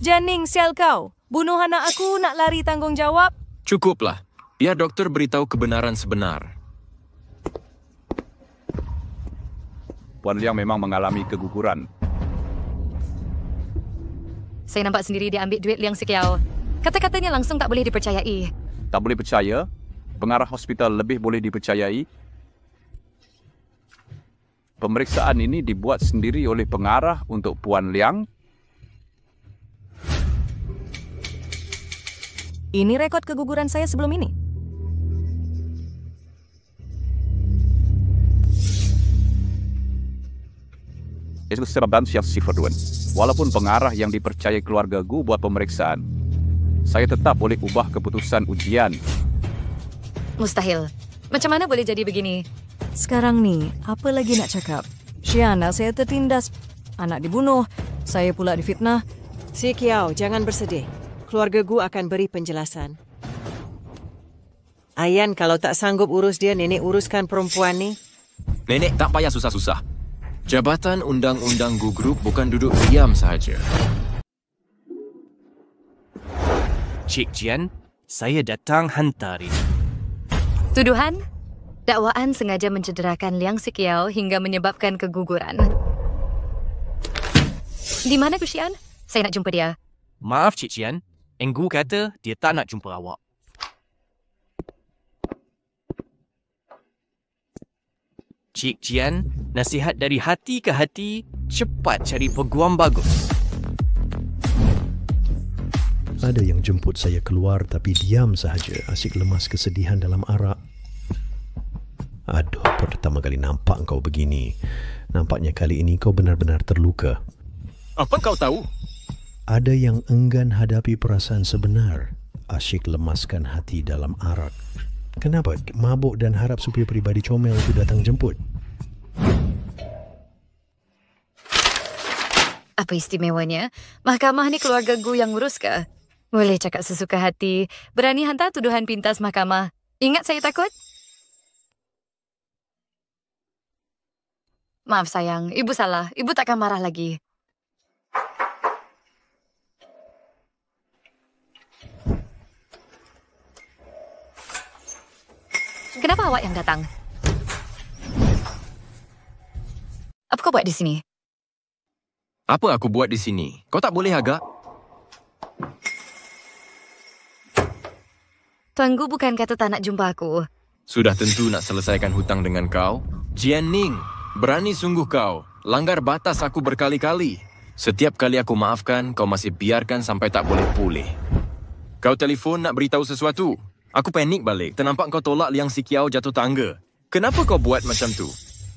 Janning, sial kau. Bunuh anak aku, nak lari tanggungjawab? Cukuplah. Biar doktor beritahu kebenaran sebenar. Puan Liang memang mengalami keguguran. Saya nampak sendiri dia ambil duit Liang Si Kiao. Kata-katanya langsung tak boleh dipercayai. Tak boleh percaya? Pengarah hospital lebih boleh dipercayai? Pemeriksaan ini dibuat sendiri oleh pengarah untuk Puan Liang. Ini rekod keguguran saya sebelum ini. Itu sebab siap siferduen. Walaupun pengarah yang dipercayai keluarga Gu buat pemeriksaan, saya tetap boleh ubah keputusan ujian. Mustahil. Macam mana boleh jadi begini? Sekarang ni, apa lagi nak cakap? Shiana, saya tertindas. Anak dibunuh. Saya pula difitnah. Si Kiao, jangan bersedih. Keluarga Gu akan beri penjelasan. Ayan, kalau tak sanggup urus dia, nenek uruskan perempuan ni. Nenek tak payah susah-susah. Jabatan Undang-Undang Gu Group bukan duduk diam sahaja. Cik Jian, saya datang hantar ini. Tuduhan? Dakwaan sengaja mencederakan Liang Si Kiao hingga menyebabkan keguguran. Di mana Xian? Saya nak jumpa dia. Maaf Cik Jian, Enggu kata dia tak nak jumpa awak. Cik Jian, nasihat dari hati ke hati, cepat cari peguam bagus. Ada yang jemput saya keluar tapi diam sahaja, asyik lemas kesedihan dalam arak. Aduh, pertama kali nampak kau begini. Nampaknya kali ini kau benar-benar terluka. Apa kau tahu? Ada yang enggan hadapi perasaan sebenar, asyik lemaskan hati dalam arak. Kenapa mabuk dan harap supir peribadi comel itu datang jemput? Apa istimewanya? Mahkamah ni keluarga Gu yang urus ke? Boleh cakap sesuka hati. Berani hantar tuduhan pintas mahkamah. Ingat saya takut? Maaf sayang, ibu salah. Ibu takkan marah lagi. Kenapa awak yang datang? Apa kau buat di sini? Apa aku buat di sini? Kau tak boleh agak? Tuan Gu bukan kata tak nak jumpa aku. Sudah tentu nak selesaikan hutang dengan kau. Jian Ning, berani sungguh kau. Langgar batas aku berkali-kali. Setiap kali aku maafkan, kau masih biarkan sampai tak boleh pulih. Kau telefon nak beritahu sesuatu. Aku panik balik. Ternampak kau tolak Liang Si Kiao jatuh tangga. Kenapa kau buat macam tu?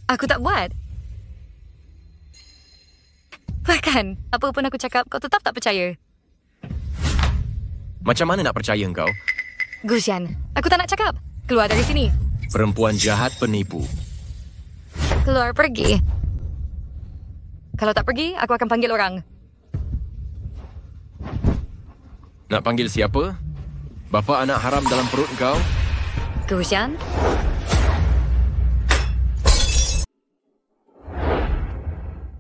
Aku tak buat. Bahkan, apa pun aku cakap, kau tetap tak percaya. Macam mana nak percaya kau? Gu Xian, aku tak nak cakap. Keluar dari sini. Perempuan jahat penipu. Keluar pergi. Kalau tak pergi, aku akan panggil orang. Nak panggil siapa? Bapa anak haram dalam perut kau? Gu Xian?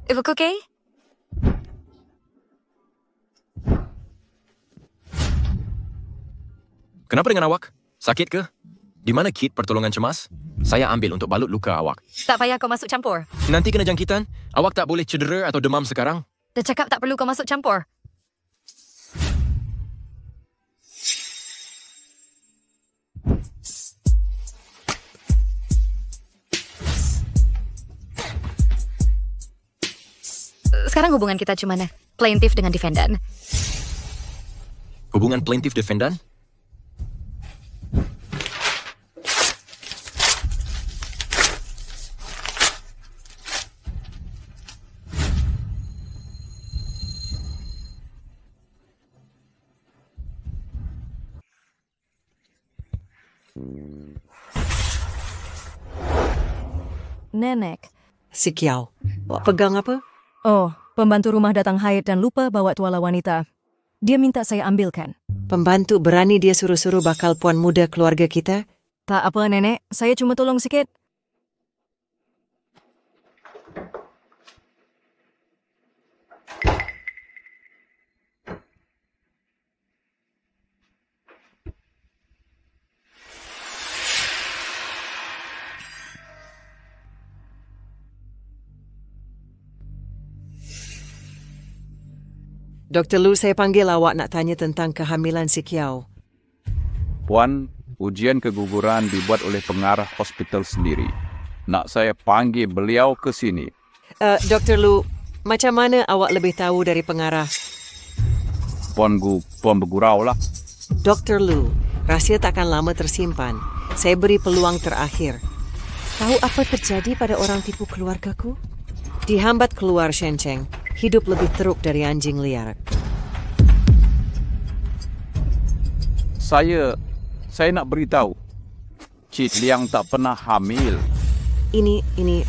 Ibu okay? Kenapa dengan awak? Sakit ke? Di mana kit pertolongan cemas? Saya ambil untuk balut luka awak. Tak payah kau masuk campur. Nanti kena jangkitan. Awak tak boleh cedera atau demam sekarang. Dah cakap tak perlu kau masuk campur. Sekarang hubungan kita cuma plaintiff dengan defendant. Hubungan plaintiff-defendant? Nenek. Si Kiao, awak pegang apa? Oh, Pembantu rumah datang haid dan lupa bawa tuala wanita. Dia minta saya ambilkan. Pembantu berani dia suruh-suruh bakal puan muda keluarga kita? Tak apa, Nenek. Saya cuma tolong sikit. Dr. Lu, saya panggil awak nak tanya tentang kehamilan si Kiau. Puan, ujian keguguran dibuat oleh pengarah hospital sendiri. Nak saya panggil beliau ke sini. Dr. Lu, macam mana awak lebih tahu dari pengarah? Puan bergurau lah. Dr. Lu, rahsia takkan lama tersimpan. Saya beri peluang terakhir. Tahu apa terjadi pada orang tipu keluargaku? Dihambat keluar Shen Cheng. Hidup lebih teruk dari anjing liar. Saya nak beritahu. Cik Liang tak pernah hamil. Ini.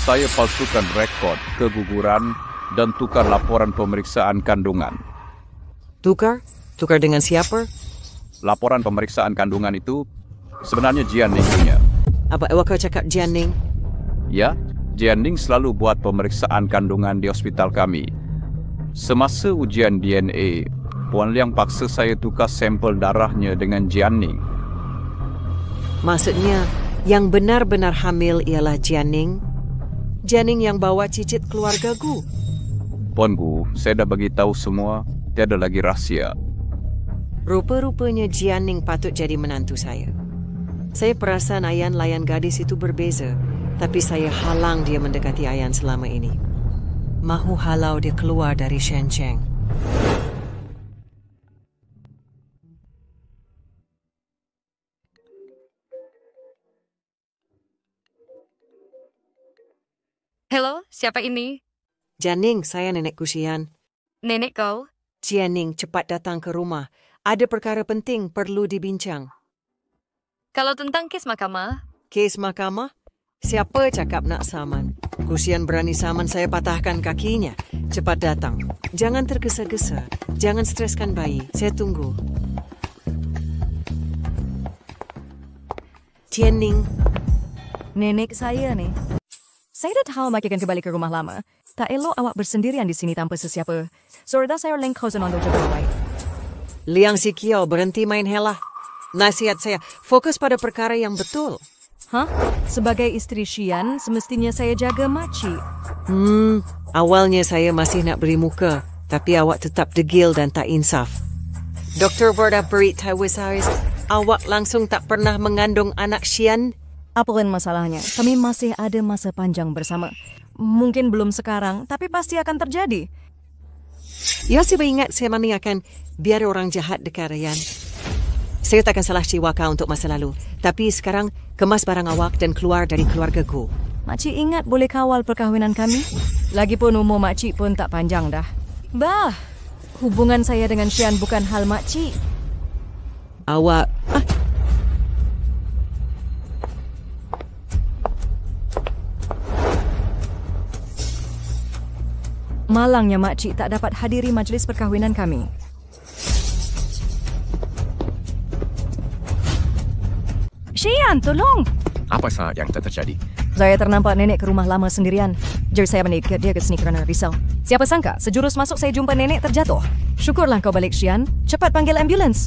Saya palsukan rekod keguguran dan tukar laporan pemeriksaan kandungan. Tukar? Tukar dengan siapa? Laporan pemeriksaan kandungan itu sebenarnya Jian Ning punya. Apa awak kau cakap Jian Ning? Ya. Jian Ning selalu buat pemeriksaan kandungan di hospital kami. Semasa ujian DNA, Puan Liang paksa saya tukar sampel darahnya dengan Jian Ning. Maksudnya, yang benar-benar hamil ialah Jian Ning? Jian Ning yang bawa cicit keluarga Gu? Puan Gu, saya dah bagi tahu semua, tiada lagi rahsia. Rupa-rupanya Jian Ning patut jadi menantu saya. Saya perasan Ayan layan gadis itu berbeza. Tapi saya halang dia mendekati Ayan selama ini. Mahu halau dia keluar dari Shen Cheng. Hello, siapa ini? Jianing, saya Nenek Kusian. Nenek kau? Jianing, cepat datang ke rumah. Ada perkara penting perlu dibincang. Kalau tentang kes mahkamah? Kes mahkamah? Siapa cakap nak saman? Kusian berani saman saya patahkan kakinya. Cepat datang. Jangan tergesa-gesa. Jangan streskan bayi. Saya tunggu. Jianing. Nenek saya ni. Saya dah tahu Mak akan kembali ke rumah lama. Tak elok awak bersendirian di sini tanpa sesiapa. Sorda saya lengkausan untuk jaga baik. Liang si Kiau, berhenti main helah. Nasihat saya, fokus pada perkara yang betul. Hah? Sebagai isteri Xian, semestinya saya jaga makcik. Awalnya saya masih nak beri muka, tapi awak tetap degil dan tak insaf. Dr. Verda beritahu saya, awak langsung tak pernah mengandung anak Xian? Apapun masalahnya, kami masih ada masa panjang bersama. Mungkin belum sekarang, tapi pasti akan terjadi. Ya, saya ingat saya akan biar orang jahat dekat Ryan. Saya takkan salah ciwaka untuk masa lalu. Tapi sekarang, kemas barang awak dan keluar dari keluargaku. Makcik ingat boleh kawal perkahwinan kami? Lagipun umur makcik pun tak panjang dah. Bah, hubungan saya dengan Xian bukan hal makcik. Awak... Malangnya makcik tak dapat hadiri majlis perkahwinan kami. Xian, tolong! Apa sahaja yang terjadi? Saya ternampak nenek ke rumah lama sendirian. Jadi saya menikah dia ke sini kerana risau. Siapa sangka, sejurus masuk saya jumpa nenek terjatuh. Syukurlah kau balik, Xian. Cepat panggil ambulans.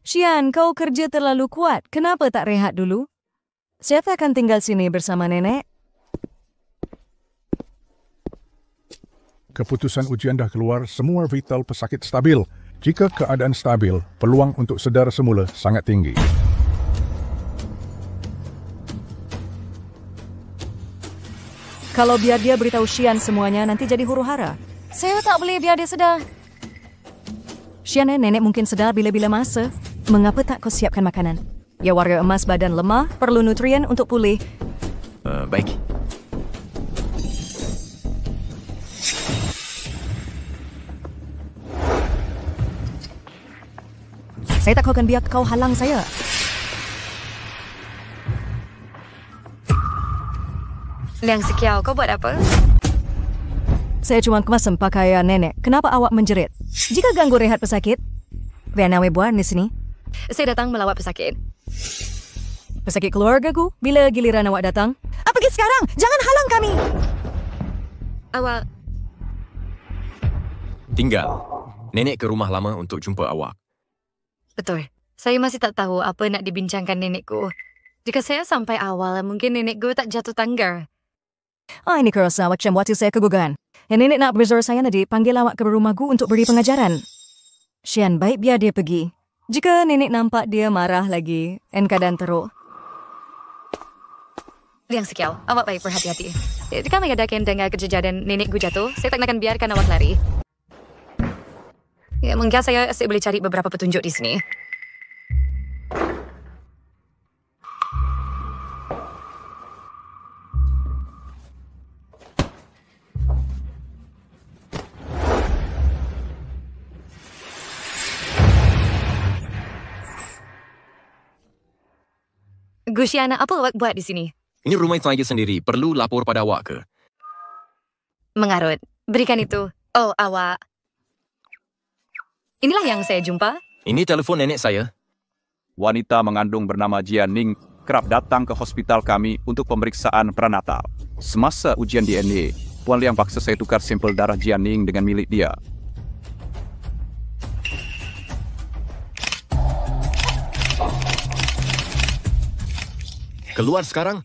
Xian, kau kerja terlalu kuat. Kenapa tak rehat dulu? Siapa akan tinggal sini bersama nenek? Keputusan ujian dah keluar, semua vital pesakit stabil. Jika keadaan stabil, peluang untuk sedar semula sangat tinggi. Kalau biar dia beritahu Xian semuanya, nanti jadi huru-hara. Saya tak boleh biar dia sedar. Xian, nenek mungkin sedar bila-bila masa. Mengapa tak kau siapkan makanan? Ya, warga emas badan lemah, perlu nutrien untuk pulih. Baik. Saya tak akan biar kau halang saya. Liang Sikiao, kau buat apa? Saya cuma kemasam pakaian nenek. Kenapa awak menjerit? Jika ganggu rehat pesakit, Vianawe buat di sini. Saya datang melawat pesakit. Pesakit keluargaku, bila giliran awak datang? Pergi sekarang! Jangan halang kami! Awak... Tinggal. Nenek ke rumah lama untuk jumpa awak. Betul. Saya masih tak tahu apa nak dibincangkan nenekku. Jika saya sampai awal, mungkin nenekku tak jatuh tangga. Ini kerasa macam waktu saya keguguran. Nenek nak berzor saya nanti panggil awak ke rumahku untuk beri pengajaran. Sian, baik biar dia pergi. Jika nenek nampak dia marah lagi, en keadaan teruk. Liang Sikiao, awak baik berhati-hati. Jika mengadakan dengar kejadian nenekku jatuh, saya tak akan biarkan awak lari. Ya, mungkin saya boleh cari beberapa petunjuk di sini. Gusiana, apa awak buat di sini? Ini rumah saya sendiri. Perlu lapor pada awak ke? Mengarut. Berikan itu. Oh, awak. Inilah yang saya jumpa. Ini telefon nenek saya. Wanita mengandung bernama Jian Ning kerap datang ke hospital kami untuk pemeriksaan prenatal. Semasa ujian DNA, Puan Liang paksa saya tukar sampel darah Jian Ning dengan milik dia. Keluar sekarang.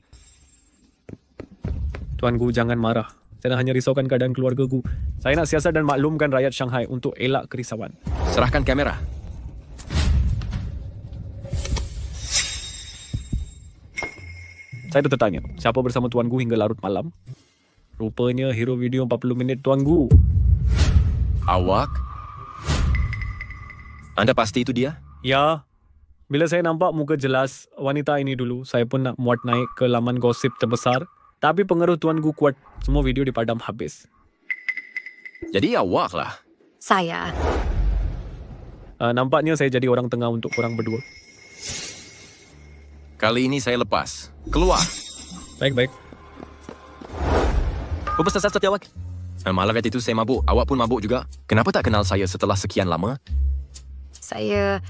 Tuanku, jangan marah. Saya hanya risaukan keadaan keluargaku. Saya nak siasat dan maklumkan rakyat Shanghai untuk elak kerisauan. Serahkan kamera. Saya tertanya, siapa bersama tuanku hingga larut malam? Rupanya hero video 40 minit tuanku. Awak? Anda pasti itu dia? Ya. Bila saya nampak muka jelas wanita ini dulu, saya pun nak muat naik ke laman gosip terbesar. Tapi pengaruh tuanku kuat, semua video dipadam habis. Jadi awak lah. Saya. Nampaknya saya jadi orang tengah untuk korang berdua. Kali ini saya lepas. Keluar. Baik-baik. Apa pasal seperti awak? Malam itu saya mabuk. Awak pun mabuk juga. Kenapa tak kenal saya setelah sekian lama? Saya...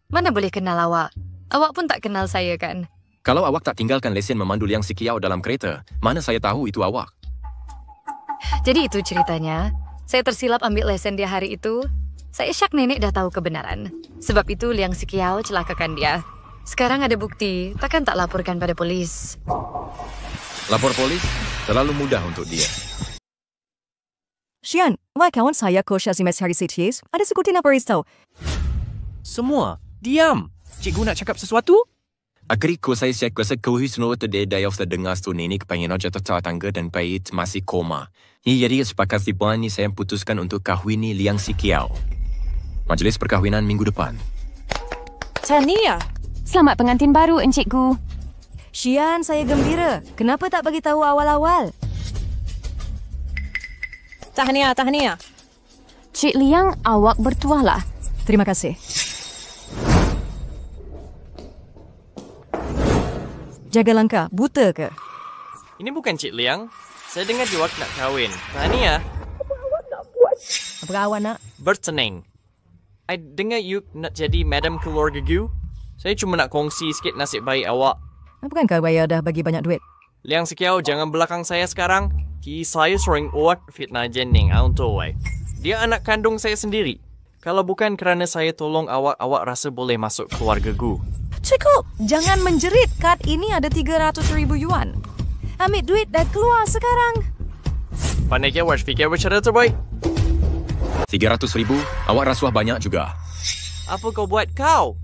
Mana boleh kenal awak? Awak pun tak kenal saya kan? Kalau awak tak tinggalkan lesen memandu Liang Sikiao dalam kereta, mana saya tahu itu awak? Jadi itu ceritanya. Saya tersilap ambil lesen dia hari itu. Saya syak nenek dah tahu kebenaran. Sebab itu Liang Sikiao celakakan dia. Sekarang ada bukti, takkan tak laporkan pada polis. Lapor polis? Terlalu mudah untuk dia. Sian, wah kawan saya ko Shazimes hari CTS. Ada sekutin apa risau? Semua, diam. Cikgu nak cakap sesuatu? Akhirnya saya siap kuasa semua terdedah yang terdengar tu nenek kepengen jatuh tangga dan bayi masih koma. Jadi sepakat Puan ni saya putuskan untuk kahwini Liang Sikiao. Majlis perkahwinan minggu depan. Tahniah. Selamat pengantin baru, Encikgu. Sian, saya gembira. Kenapa tak bagi tahu awal-awal? Tahniah. Cik Liang, awak bertuahlah. Terima kasih. Jaga langkah, buta ke? Ini bukan Cik Liang. Saya dengar dia nak kahwin. Tahniah. Apa awak nak? Bertenang. I dengar you nak jadi Madam Keluarga Gu. Saya cuma nak kongsi sikit nasib baik awak. Bukankah Raya dah bagi banyak duit? Liang Sikiao, jangan belakang saya sekarang. Saya sering awak fitnah Jenning. Dia anak kandung saya sendiri. Kalau bukan kerana saya tolong awak rasa boleh masuk keluarga Gu. Cukup, jangan menjerit. Kad ini ada 300,000 yuan. Ambil duit dan keluar sekarang. Pandai ke awak fikir bercara terbaik? 300,000? Awak rasuah banyak juga. Apa kau buat kau?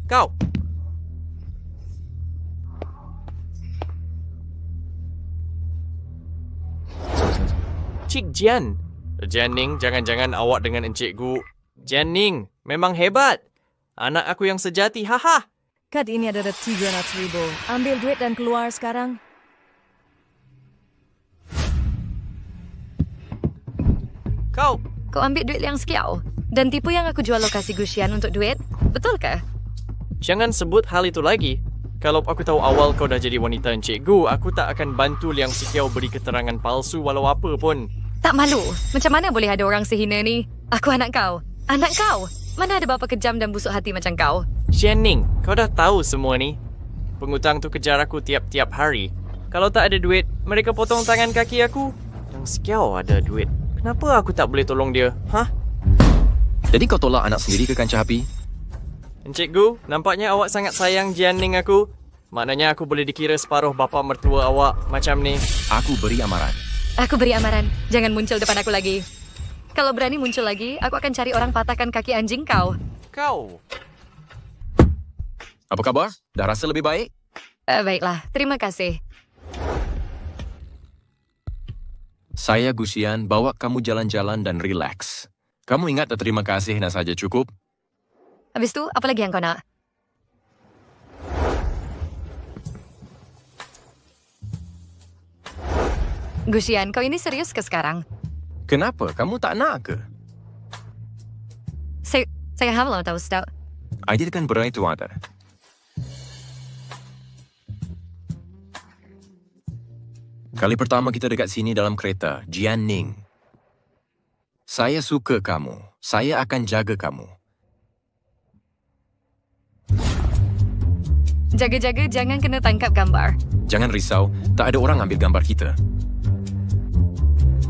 Cik Jian. Jian Ning, jangan-jangan awak dengan Encik Gu. Jian Ning, memang hebat. Anak aku yang sejati, haha. Kad ini ada 300,000. Ambil duit dan keluar sekarang. Kau ambil duit Liang Sikiao dan tipu yang aku jual lokasi Gusian untuk duit. Betul ke? Jangan sebut hal itu lagi. Kalau aku tahu awal kau dah jadi wanita Encik Gu, aku tak akan bantu Liang Sikiau beri keterangan palsu walau apa pun. Tak malu? Macam mana boleh ada orang sehina ni? Aku anak kau. Anak kau? Mana ada bapa kejam dan busuk hati macam kau? Jian-Ning, kau dah tahu semua ni. Pengutang tu kejar aku tiap-tiap hari. Kalau tak ada duit, mereka potong tangan kaki aku. Yang Sikiau ada duit. Kenapa aku tak boleh tolong dia? Hah? Jadi kau tolak anak sendiri ke kancah api? Encik Gu, nampaknya awak sangat sayang Jian-Ning aku. Maknanya aku boleh dikira separuh bapa mertua awak macam ni. Aku beri amaran. Aku beri amaran. Jangan muncul depan aku lagi. Kalau berani muncul lagi, aku akan cari orang patahkan kaki anjing kau. Kau? Apa khabar? Dah rasa lebih baik? Baiklah, terima kasih. Saya Gusian bawa kamu jalan-jalan dan relax. Kamu ingat terima kasih nak saja cukup? Habis tu, apa lagi yang kau nak? Gusian, kau ini serius ke sekarang? Kenapa? Kamu tak nak ke? Saya hamil tahu, Stout. Aida kan berai tu ada. Kali pertama kita dekat sini dalam kereta, Jian-Ning. Saya suka kamu. Saya akan jaga kamu. Jaga-jaga jangan kena tangkap gambar. Jangan risau, tak ada orang ambil gambar kita.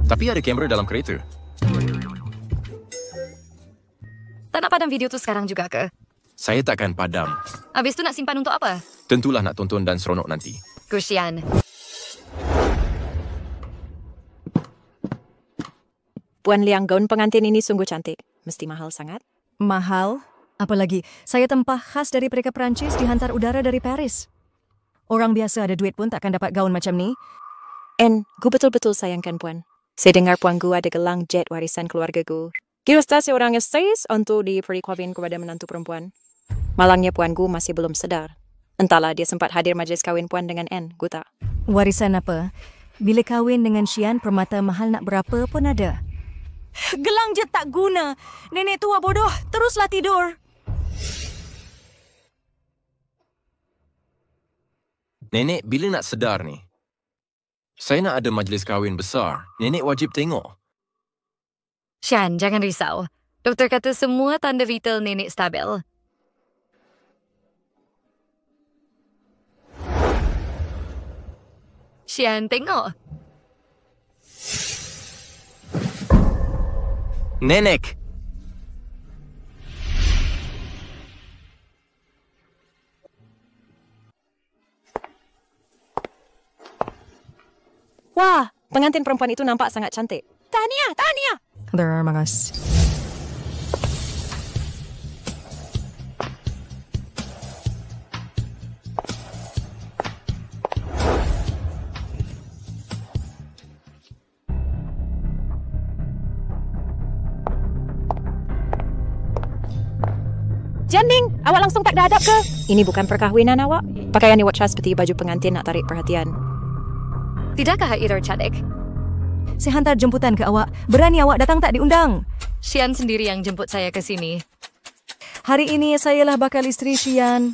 Tapi ada kamera dalam kereta. Tak nak padam video tu sekarang juga ke? Saya takkan padam. Habis tu nak simpan untuk apa? Tentulah nak tonton dan seronok nanti. Gusian. Puan Liang, gaun pengantin ini sungguh cantik. Mesti mahal sangat. Mahal? Apalagi, saya tempah khas dari mereka Perancis dihantar udara dari Paris. Orang biasa ada duit pun takkan dapat gaun macam ni. Gu betul-betul sayangkan Puan. Saya dengar Puan Gu ada gelang jet warisan keluarga Gu. Kira-kira seorang estate untuk diberi kahwin kepada menantu perempuan. Malangnya Puan Gu masih belum sedar. Entahlah dia sempat hadir majlis kahwin Puan dengan Gu tak? Warisan apa? Bila kahwin dengan Xian, permata mahal nak berapa pun ada. Gelang jet tak guna. Nenek tua bodoh, teruslah tidur. Nenek, bila nak sedar ni? Saya nak ada majlis kahwin besar. Nenek wajib tengok. Xian, jangan risau. Doktor kata semua tanda vital nenek stabil. Xian, tengok. Nenek! Wah, pengantin perempuan itu nampak sangat cantik. Tahniah, tahniah! Terima kasih. Jian-Ning, awak langsung tak ada adab ke? Ini bukan perkahwinan awak. Pakaian awak seperti baju pengantin nak tarik perhatian. Tidakkah Ira cantik? Saya hantar jemputan ke awak. Berani awak datang tak diundang? Xian sendiri yang jemput saya ke sini. Hari ini sayalah bakal isteri Xian.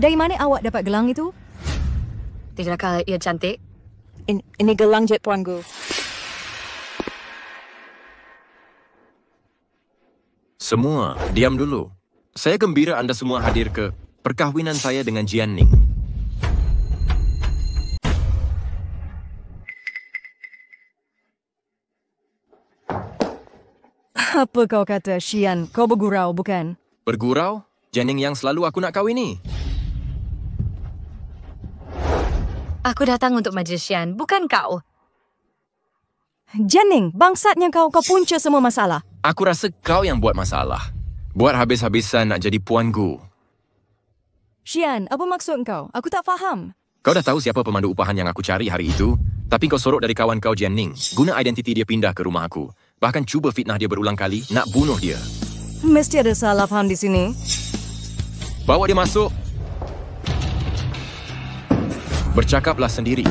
Dari mana awak dapat gelang itu? Tidakkah ia cantik? Ini gelang jet Puan Gu. Semua, diam dulu. Saya gembira anda semua hadir ke perkahwinan saya dengan Jian-Ning. Apa kau kata, Xian? Kau bergurau, bukan? Bergurau? Jian-Ning yang selalu aku nak kahwin ni. Aku datang untuk majlis Xian, bukan kau. Jian-Ning, bangsatnya kau punca semua masalah. Aku rasa kau yang buat masalah. Buat habis-habisan nak jadi Puan Gu. Xian, apa maksud kau? Aku tak faham. Kau dah tahu siapa pemandu upahan yang aku cari hari itu? Tapi kau sorok dari kawan kau Jian-Ning. Guna identiti dia pindah ke rumah aku. Bahkan cuba fitnah dia berulang kali, nak bunuh dia. Mesti ada salah faham di sini. Bawa dia masuk. Bercakaplah sendiri.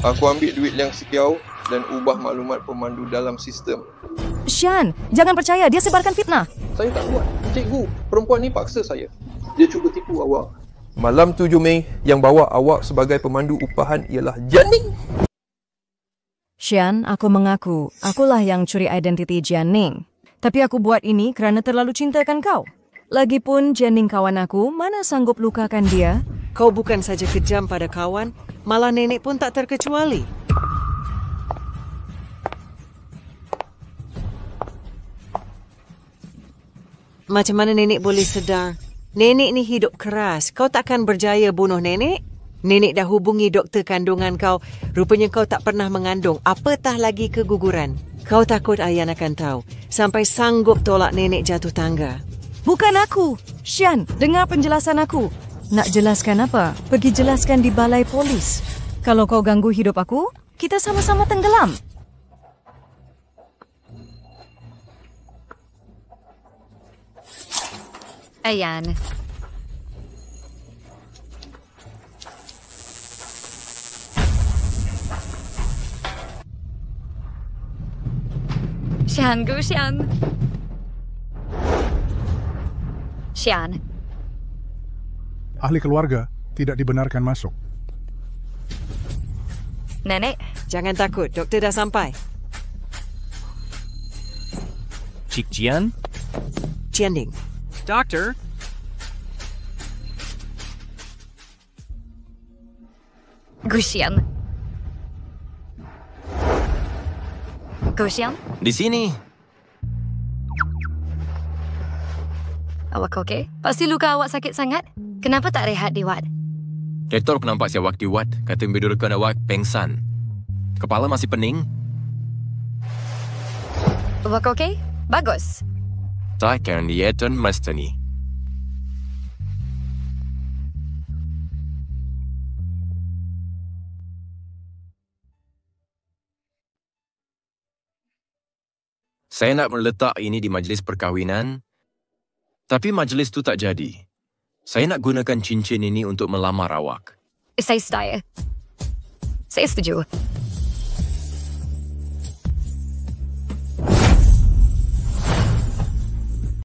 Aku ambil duit Liang Sikiau dan ubah maklumat pemandu dalam sistem. Shan, jangan percaya. Dia sebarkan fitnah. Saya tak buat. Cikgu, perempuan ni paksa saya. Dia cuba tipu awak. Malam 7 Mei, yang bawa awak sebagai pemandu upahan ialah Jian-Ning. Shan, aku mengaku. Akulah yang curi identiti Jian-Ning. Tapi aku buat ini kerana terlalu cintakan kau. Lagipun Jian-Ning kawan aku, mana sanggup lukakan dia? Kau bukan saja kejam pada kawan, malah nenek pun tak terkecuali. Macam mana nenek boleh sedar? Nenek ni hidup keras. Kau takkan berjaya bunuh nenek? Nenek dah hubungi doktor kandungan kau. Rupanya kau tak pernah mengandung. Apatah lagi keguguran. Kau takut Ayan akan tahu. Sampai sanggup tolak nenek jatuh tangga. Bukan aku. Shan, dengar penjelasan aku. Nak jelaskan apa? Pergi jelaskan di balai polis. Kalau kau ganggu hidup aku, kita sama-sama tenggelam. Ayan. Shan, go Shan. Shan. Ahli keluarga tidak dibenarkan masuk. Nenek. Jangan takut, doktor dah sampai. Cik Jian? Jian-Ning. Doctor? Gusian. Gusian? Di sini. Awak okey? Pasti luka awak sakit sangat. Kenapa tak rehat di wad? Doktor penampak si awak di wad. Kata bidurkan awak pengsan. Kepala masih pening. Awak okey? Bagus. Saya kan dieten mesti ni. Saya nak meletak ini di majlis perkahwinan, tapi majlis tu tak jadi. Saya nak gunakan cincin ini untuk melamar awak. Saya setuju.